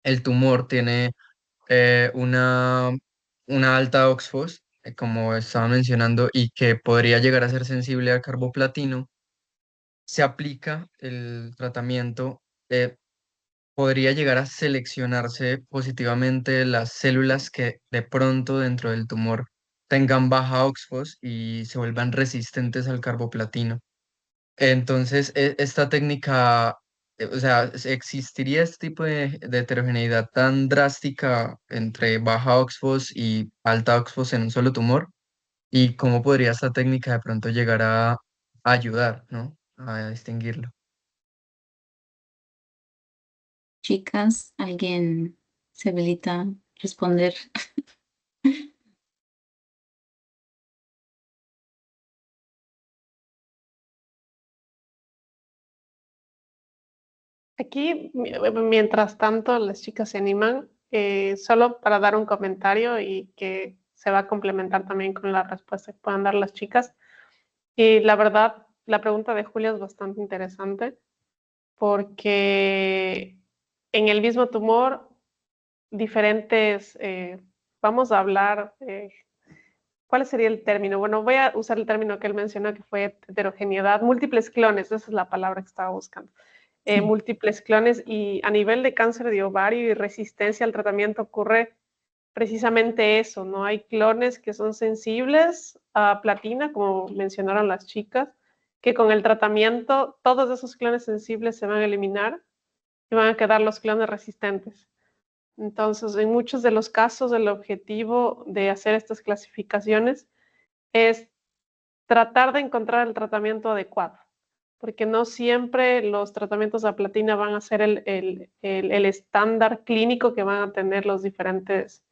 el tumor tiene eh, una, una alta OXFOS, como estaba mencionando, y que podría llegar a ser sensible al carboplatino, se aplica el tratamiento. Podría llegar a seleccionarse positivamente las células que de pronto dentro del tumor tengan baja OXFOS y se vuelvan resistentes al carboplatino. Entonces, esta técnica, o sea, ¿existiría este tipo de heterogeneidad tan drástica entre baja OXFOS y alta OXFOS en un solo tumor? ¿Y cómo podría esta técnica de pronto llegar a ayudar, ¿no? A distinguirlo. Chicas, ¿alguien se habilita a responder? Aquí, mientras tanto, las chicas se animan, solo para dar un comentario y que se va a complementar también con la respuesta que puedan dar las chicas. Y la verdad, la pregunta de Julia es bastante interesante porque en el mismo tumor, diferentes, vamos a hablar, ¿cuál sería el término? Bueno, voy a usar el término que él mencionó, que fue heterogeneidad, múltiples clones, esa es la palabra que estaba buscando. Sí. Múltiples clones y a nivel de cáncer de ovario y resistencia al tratamiento ocurre precisamente eso, ¿no? Hay clones que son sensibles a platina, como mencionaron las chicas, que con el tratamiento todos esos clones sensibles se van a eliminar y van a quedar los clones resistentes. Entonces, en muchos de los casos, el objetivo de hacer estas clasificaciones es tratar de encontrar el tratamiento adecuado, porque no siempre los tratamientos a platina van a ser el estándar clínico que van a tener los diferentes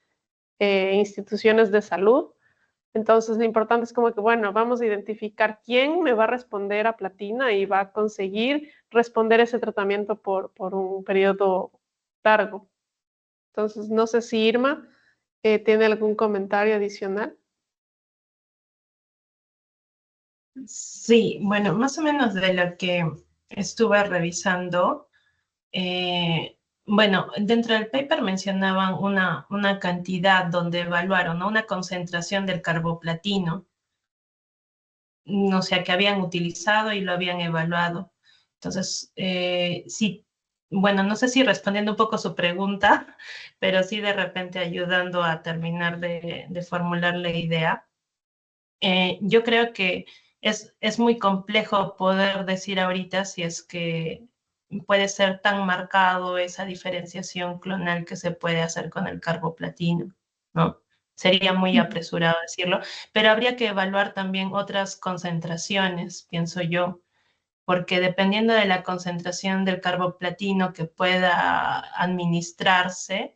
instituciones de salud. Entonces, lo importante es como que, bueno, vamos a identificar quién me va a responder a platina y va a conseguir responder ese tratamiento por un periodo largo. Entonces, no sé si Irma tiene algún comentario adicional. Sí, bueno, más o menos de lo que estuve revisando, bueno, dentro del paper mencionaban una cantidad donde evaluaron, ¿no? Una concentración del carboplatino, no sé, que habían utilizado y lo habían evaluado. Entonces, sí, bueno, no sé si respondiendo un poco su pregunta, pero sí de repente ayudando a terminar de formular la idea. Yo creo que es muy complejo poder decir ahorita si es que puede ser tan marcado esa diferenciación clonal que se puede hacer con el carboplatino, ¿no? Sería muy apresurado decirlo, pero habría que evaluar también otras concentraciones, pienso yo. porque dependiendo de la concentración del carboplatino que pueda administrarse,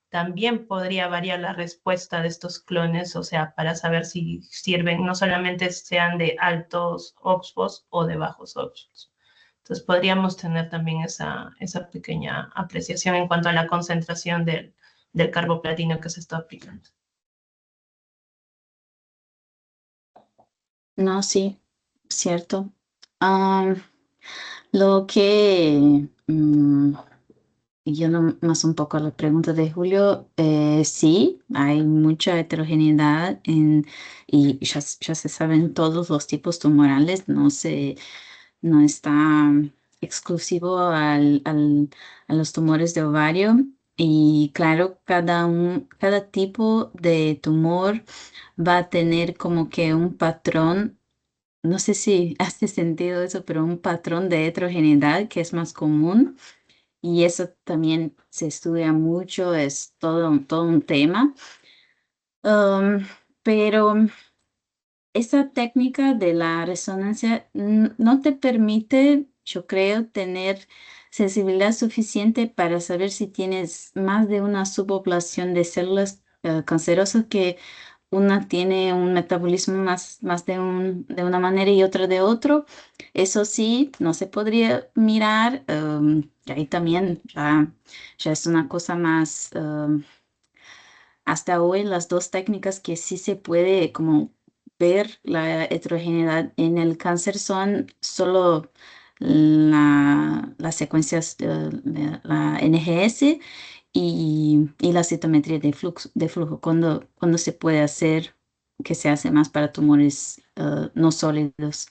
también podría variar la respuesta de estos clones, o sea, para saber si sirven, no solamente sean de altos OXFOS o de bajos OXFOS. Entonces podríamos tener también esa pequeña apreciación en cuanto a la concentración del carboplatino que se está aplicando. No, sí, cierto. Lo que yo más un poco a la pregunta de Julio, sí, hay mucha heterogeneidad y ya se saben todos los tipos tumorales, no está exclusivo a los tumores de ovario. Y claro, cada tipo de tumor va a tener como que un patrón, no sé si hace sentido eso, pero un patrón de heterogeneidad que es más común. Y eso también se estudia mucho, es todo un tema. Pero esa técnica de la resonancia no te permite, yo creo, tener sensibilidad suficiente para saber si tienes más de una subpoblación de células cancerosas, que una tiene un metabolismo más de una manera y otra de otro. Eso sí, no se podría mirar. Y ahí también ya es una cosa más. Hasta hoy las dos técnicas que sí se puede como ver la heterogeneidad en el cáncer son solo las secuencias de la NGS y la citometría de flujo, cuando se puede hacer, que se hace más para tumores no sólidos.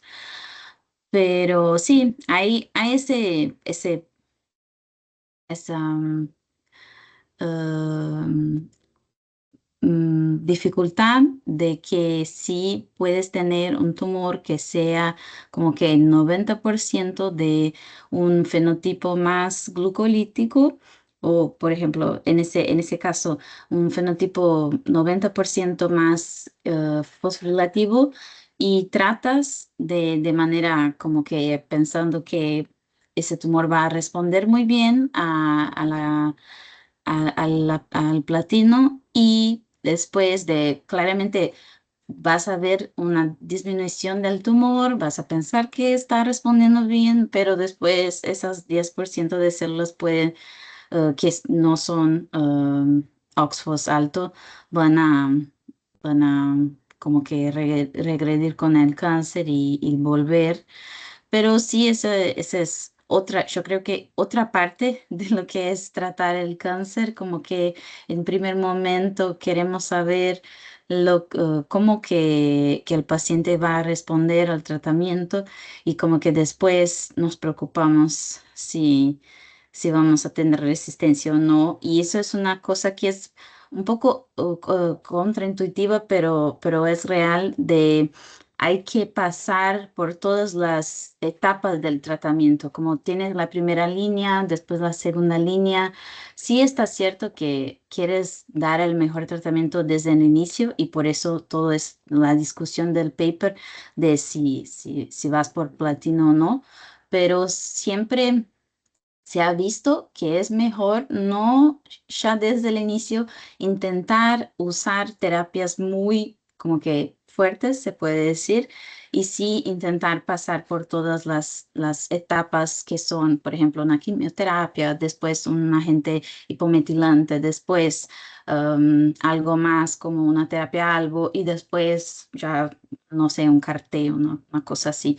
Pero sí, hay esa um, dificultad de que sí puedes tener un tumor que sea como que el 90% de un fenotipo más glucolítico, o por ejemplo, en ese caso, un fenotipo 90% más fosforilativo, y tratas de manera como que pensando que ese tumor va a responder muy bien al platino, y después de claramente vas a ver una disminución del tumor, vas a pensar que está respondiendo bien, pero después esas 10% de células que no son OXFOS alto, van a, van a como que regredir con el cáncer y volver. Pero sí, esa es otra, yo creo que otra parte de lo que es tratar el cáncer, como que en primer momento queremos saber cómo que el paciente va a responder al tratamiento, y como que después nos preocupamos si vamos a tener resistencia o no. Y eso es una cosa que es un poco contraintuitiva, pero es real. Hay que pasar por todas las etapas del tratamiento, como tienes la primera línea, después la segunda línea. Sí está cierto que quieres dar el mejor tratamiento desde el inicio, y por eso todo es la discusión del paper de si vas por platino o no, pero siempre se ha visto que es mejor no ya desde el inicio intentar usar terapias muy como que fuertes, se puede decir, y sí intentar pasar por todas las etapas que son, por ejemplo, una quimioterapia, después un agente hipometilante, después algo más como una terapia algo, y después ya, no sé, un carteo, una cosa así.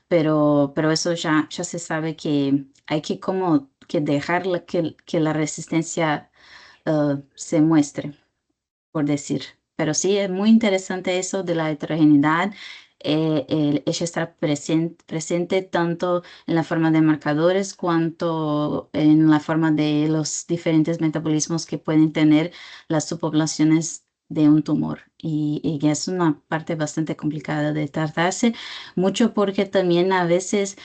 Pero eso ya se sabe que hay que como que dejar que la resistencia se muestre, por decir. Pero sí, es muy interesante eso de la heterogeneidad. Ella está presente tanto en la forma de marcadores cuanto en la forma de los diferentes metabolismos que pueden tener las subpoblaciones de un tumor y es una parte bastante complicada de tratarse, mucho porque también a veces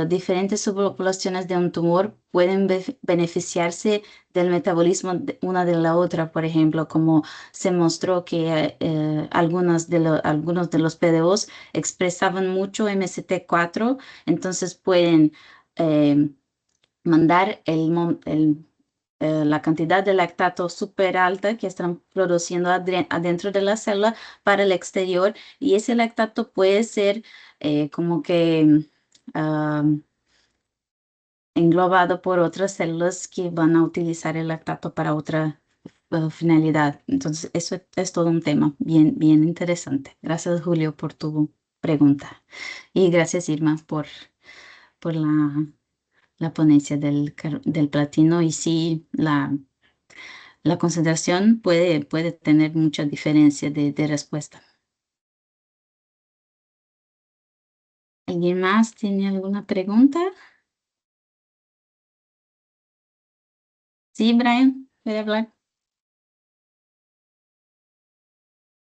diferentes subpopulaciones de un tumor pueden beneficiarse del metabolismo de una de la otra, por ejemplo, como se mostró que algunos de los PDOs expresaban mucho MST4, entonces pueden mandar la cantidad de lactato súper alta que están produciendo adentro de la célula para el exterior y ese lactato puede ser como que englobado por otras células que van a utilizar el lactato para otra finalidad. Entonces, eso es todo un tema bien, bien interesante. Gracias, Julio, por tu pregunta. Y gracias, Irma, por la ponencia del platino. Y sí, la concentración puede tener mucha diferencia de respuesta. ¿Alguien más tiene alguna pregunta? Sí, Brian, ¿puede hablar?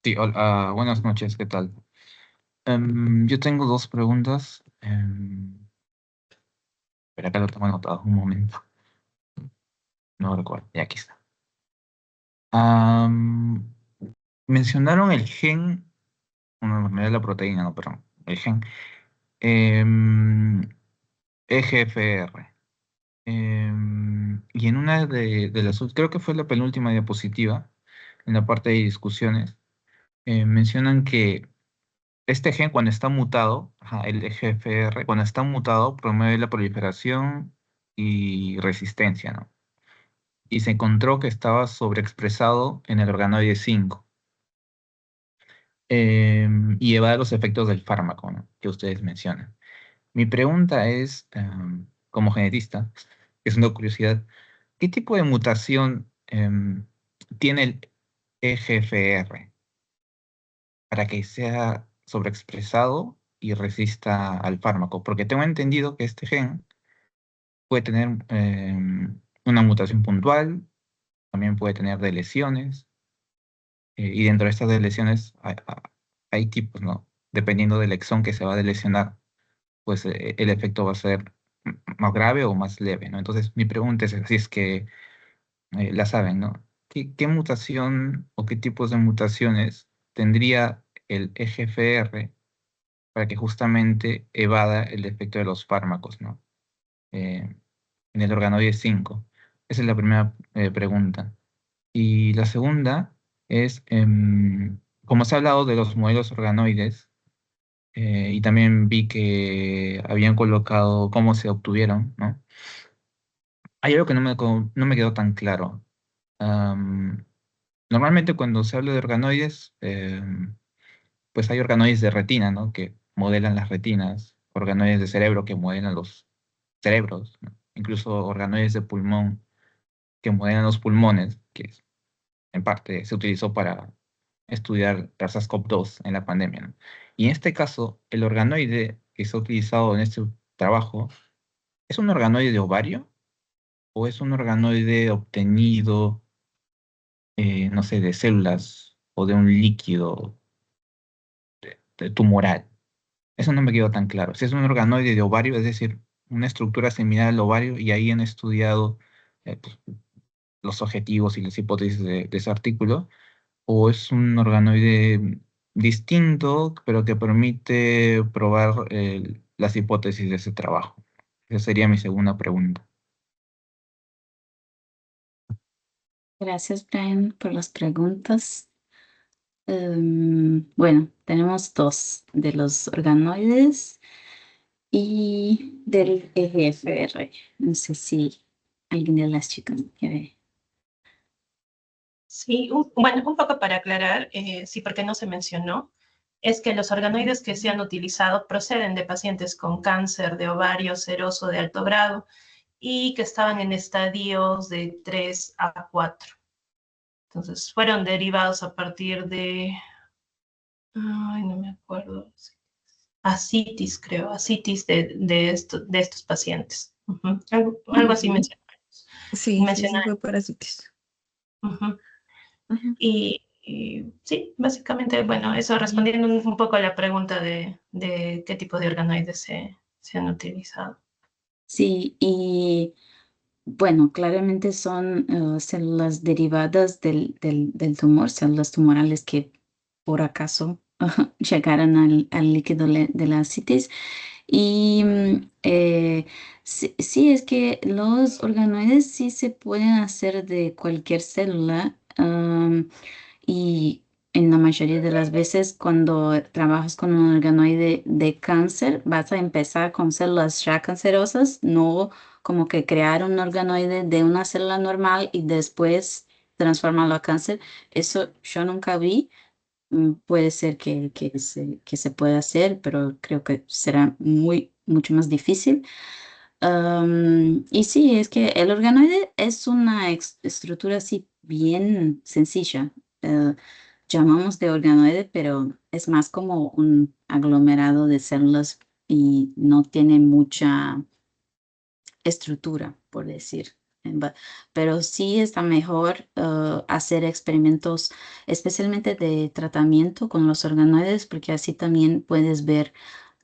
Sí, hola, buenas noches, ¿qué tal? Yo tengo dos preguntas. Pero acá lo tengo anotado, un momento. No recuerdo, ya aquí está. Mencionaron el gen, bueno, me da la proteína, no, perdón, el gen, EGFR. Y en una de las, creo que fue la penúltima diapositiva, en la parte de discusiones, mencionan que este gen cuando está mutado, ajá, el EGFR, cuando está mutado, promueve la proliferación y resistencia, ¿no? Y se encontró que estaba sobreexpresado en el organoide 5. Y evade los efectos del fármaco, ¿no?, que ustedes mencionan. Mi pregunta es, como genetista, es una curiosidad, ¿qué tipo de mutación tiene el EGFR para que sea sobreexpresado y resista al fármaco? Porque tengo entendido que este gen puede tener una mutación puntual, también puede tener deleciones, y dentro de estas deleciones hay tipos, ¿no? Dependiendo del exón que se va a delecionar, pues el efecto va a ser más grave o más leve, ¿no? Entonces, mi pregunta es si es que la saben, ¿no? ¿Qué mutación o qué tipos de mutaciones tendría el EGFR para que justamente evada el efecto de los fármacos, ¿no? En el organoide 5. Esa es la primera pregunta. Y la segunda es, como se ha hablado de los modelos organoides, y también vi que habían colocado cómo se obtuvieron, ¿no? Hay algo que no me quedó tan claro. Normalmente cuando se habla de organoides, pues hay organoides de retina, ¿no?, que modelan las retinas, organoides de cerebro que modelan los cerebros, ¿no? Incluso organoides de pulmón que modelan los pulmones, que en parte se utilizó para estudiar la SARS-CoV-2 en la pandemia, ¿no? Y en este caso, el organoide que se ha utilizado en este trabajo, ¿es un organoide de ovario o es un organoide obtenido, no sé, de células o de un líquido tumoral? Eso no me quedó tan claro. Si es un organoide de ovario, es decir, una estructura similar al ovario, y ahí han estudiado pues, los objetivos y las hipótesis de ese artículo, o es un organoide distinto, pero que permite probar las hipótesis de ese trabajo. Esa sería mi segunda pregunta. Gracias, Brian, por las preguntas. Bueno, tenemos dos de los organoides y del EGFR. No sé si alguien de las chicas quiere. Sí, bueno, un poco para aclarar, sí, porque no se mencionó, es que los organoides que se han utilizado proceden de pacientes con cáncer de ovario seroso de alto grado y que estaban en estadios de 3 a 4. Entonces, fueron derivados a partir de, ay, no me acuerdo, ascitis, creo, ascitis de estos pacientes. Algo así Sí, mencionaron. fue parasitis. Y Y sí, básicamente, bueno, eso respondiendo un poco a la pregunta de qué tipo de organoides se han utilizado. Sí, y bueno, claramente son células derivadas del tumor, células tumorales que por acaso llegaron al líquido de la citis. Y sí, sí, es que los organoides sí se pueden hacer de cualquier célula. Y en la mayoría de las veces cuando trabajas con un organoide de cáncer, vas a empezar con células ya cancerosas, no como que crear un organoide de una célula normal y después transformarlo a cáncer. Eso yo nunca vi. Puede ser que se pueda hacer, pero creo que será mucho más difícil. Y sí, es que el organoide es una estructura así bien sencilla. Eh, Llamamos de organoide, pero es más como un aglomerado de células y no tiene mucha estructura, por decir. Pero sí está mejor hacer experimentos, especialmente de tratamiento con los organoides, porque así también puedes ver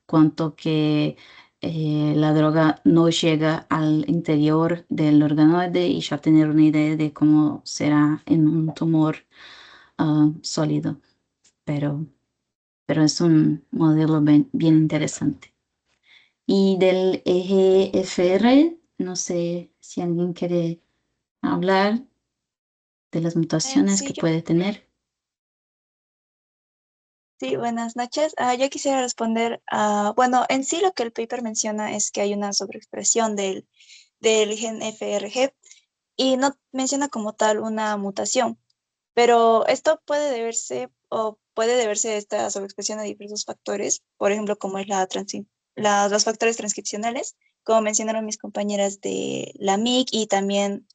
cuanto que la droga no llega al interior del organoide y ya tener una idea de cómo será en un tumor sólido. Pero, pero es un modelo bien interesante. Y del EGFR, no sé si alguien quiere hablar de las mutaciones que Sí, puede tener. sí, buenas noches. Yo quisiera responder a, bueno, en sí lo que el paper menciona es que hay una sobreexpresión del gen FRG y no menciona como tal una mutación, pero esto puede deberse o puede deberse a esta sobreexpresión a diversos factores, por ejemplo, como es los factores transcripcionales, como mencionaron mis compañeras de la MIC y también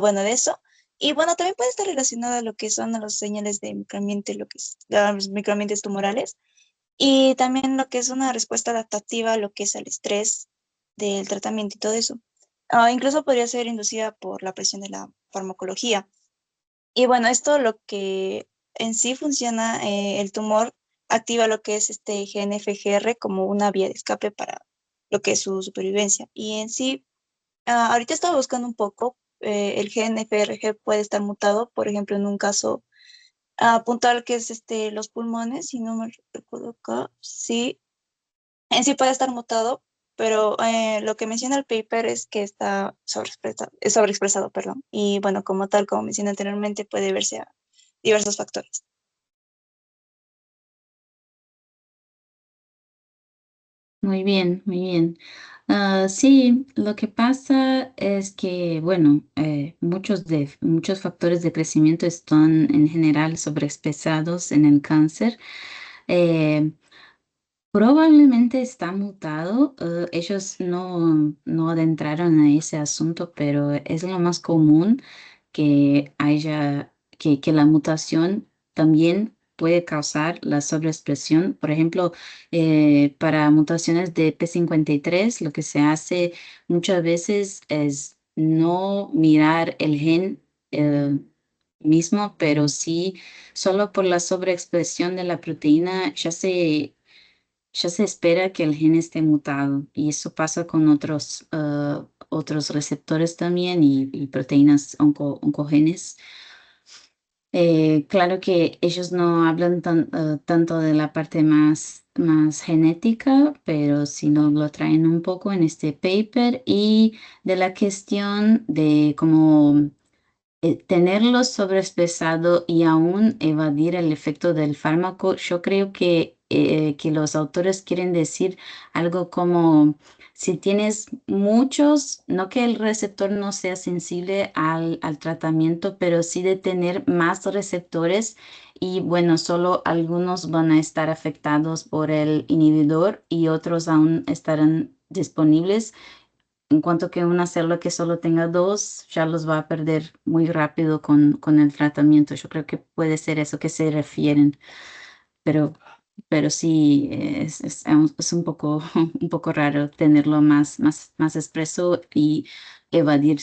bueno, de eso. Y bueno, también puede estar relacionado a lo que son los señales de microambiente, lo que es los microambientes tumorales, y también lo que es una respuesta adaptativa a lo que es el estrés del tratamiento y todo eso. Incluso podría ser inducida por la presión de la farmacología. Y bueno, esto lo que en sí funciona, el tumor activa lo que es este GNFGR como una vía de escape para lo que es su supervivencia. Y en sí, ahorita estaba buscando un poco, el gen FRG puede estar mutado, por ejemplo, en un caso puntual que es los pulmones, si no me recuerdo acá, sí, en sí puede estar mutado, pero lo que menciona el paper es que está sobreexpresado, perdón, y bueno, como tal, como mencioné anteriormente, puede verse a diversos factores. Muy bien, muy bien. Sí, lo que pasa es que, bueno, muchos factores de crecimiento están en general sobreexpresados en el cáncer. Eh, Probablemente está mutado. Ellos no adentraron a ese asunto, pero es lo más común que haya, que la mutación también puede causar la sobreexpresión. Por ejemplo, para mutaciones de P53, lo que se hace muchas veces es no mirar el gen mismo, pero sí solo por la sobreexpresión de la proteína ya se espera que el gen esté mutado y eso pasa con otros receptores también y proteínas oncogenes. Claro que ellos no hablan tanto de la parte más genética, pero sí nos lo traen un poco en este paper y de la cuestión de cómo tenerlo sobreexpresado y aún evadir el efecto del fármaco, yo creo que los autores quieren decir algo como si tienes muchos, no que el receptor no sea sensible al tratamiento, pero sí de tener más receptores y bueno, solo algunos van a estar afectados por el inhibidor y otros aún estarán disponibles. En cuanto que una célula que solo tenga dos, ya los va a perder muy rápido con el tratamiento. Yo creo que puede ser eso que se refieren, pero, pero sí es un poco, un poco raro tenerlo más expreso y evadir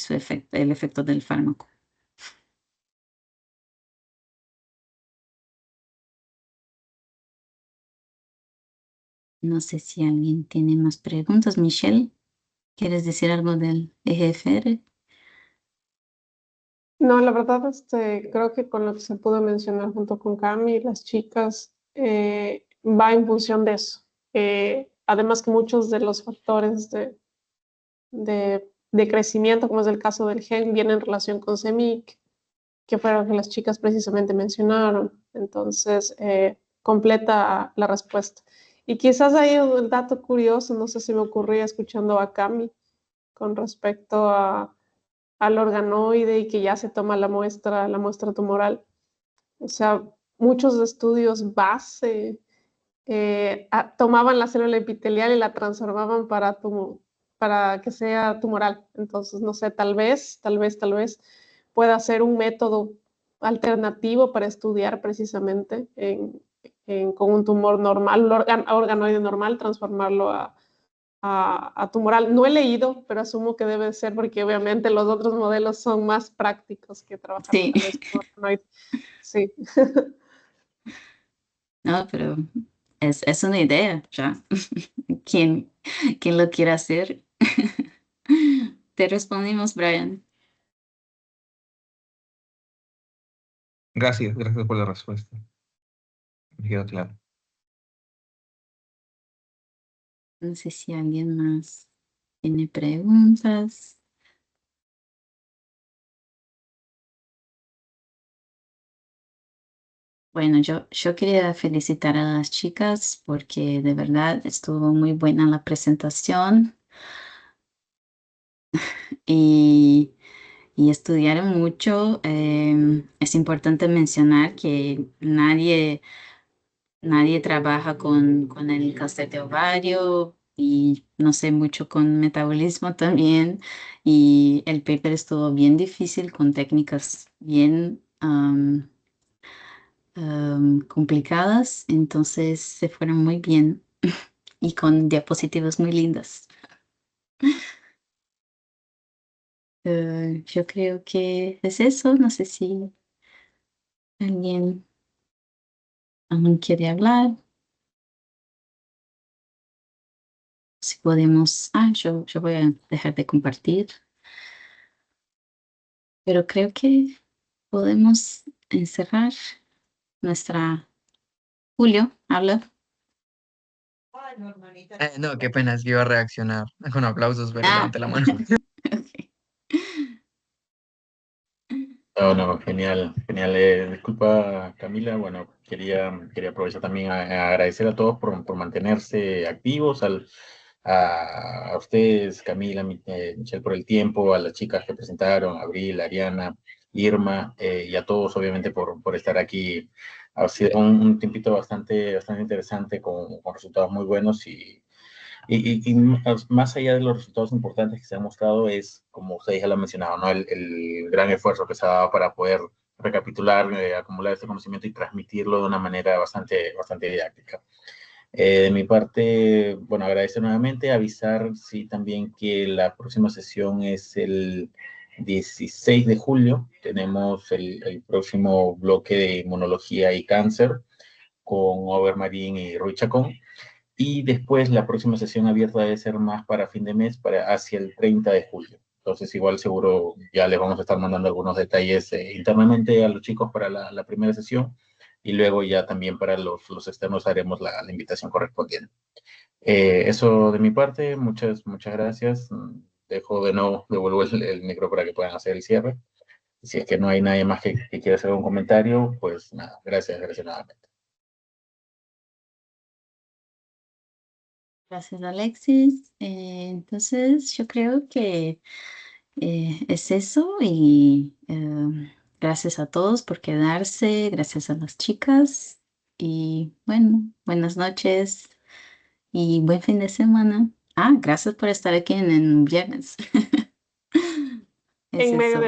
el efecto del fármaco. No sé si alguien tiene más preguntas. Michelle, ¿quieres decir algo del EGFR? No, la verdad, creo que con lo que se pudo mencionar junto con Cami, las chicas, va en función de eso. Además que muchos de los factores de crecimiento, como es el caso del gen, vienen en relación con CEMIC, que fueron que las chicas precisamente mencionaron. Entonces, completa la respuesta. Y quizás hay un dato curioso, no sé si me ocurría escuchando a Cami, con respecto al organoide y que ya se toma la muestra tumoral. O sea, muchos estudios base tomaban la célula epitelial y la transformaban para que sea tumoral. Entonces, no sé, tal vez pueda ser un método alternativo para estudiar precisamente con un tumor normal, un organoide normal, transformarlo a tumoral. No he leído, pero asumo que debe ser porque obviamente los otros modelos son más prácticos que trabajar Sí. tal vez con organoide. Sí. No, pero es una idea ya. ¿Quién lo quiere hacer? Te respondimos, Brian. Gracias por la respuesta. Me quedó claro. No sé si alguien más tiene preguntas. Bueno, yo quería felicitar a las chicas porque de verdad estuvo muy buena la presentación y, y estudiaron mucho. Es importante mencionar que nadie trabaja con el cáncer de ovario y no sé mucho con metabolismo también. Y el paper estuvo bien difícil con técnicas bien complicadas, entonces se fueron muy bien y con diapositivas muy lindas. Yo creo que es eso, no sé si alguien aún quiere hablar. Si podemos, yo voy a dejar de compartir, pero creo que podemos encerrar nuestra... Julio, habla. No, qué pena, es que iba a reaccionar con aplausos, pero Ah, levanté la mano. ok. No, no, genial, genial. Disculpa, Camila. Bueno, quería aprovechar también a agradecer a todos por mantenerse activos, a ustedes, Camila, Michelle, por el tiempo, a las chicas que presentaron, Abril, Ariana, Irma, y a todos, obviamente, por estar aquí. Ha sido un tiempito bastante interesante con resultados muy buenos y más allá de los resultados importantes que se han mostrado es, como ustedes ya lo han mencionado, ¿no? El gran esfuerzo que se ha dado para poder recapitular, acumular este conocimiento y transmitirlo de una manera bastante didáctica. De mi parte, bueno, agradecer nuevamente, avisar, sí, también que la próxima sesión es el 16 de julio. Tenemos el próximo bloque de inmunología y cáncer con Over Marín y Rui Chacón. Y después la próxima sesión abierta debe ser más para fin de mes, hacia el 30 de julio. Entonces igual seguro ya les vamos a estar mandando algunos detalles internamente a los chicos para la primera sesión y luego ya también para los externos haremos la invitación correspondiente. Eso de mi parte, muchas gracias. Dejo de nuevo, devuelvo el micro para que puedan hacer el cierre. Si es que no hay nadie más que quiera hacer un comentario, pues nada, gracias nuevamente. Gracias, Alexis. Entonces, yo creo que es eso y gracias a todos por quedarse, gracias a las chicas y bueno, buenas noches y buen fin de semana. Gracias por estar aquí en viernes. Es En medio eso. del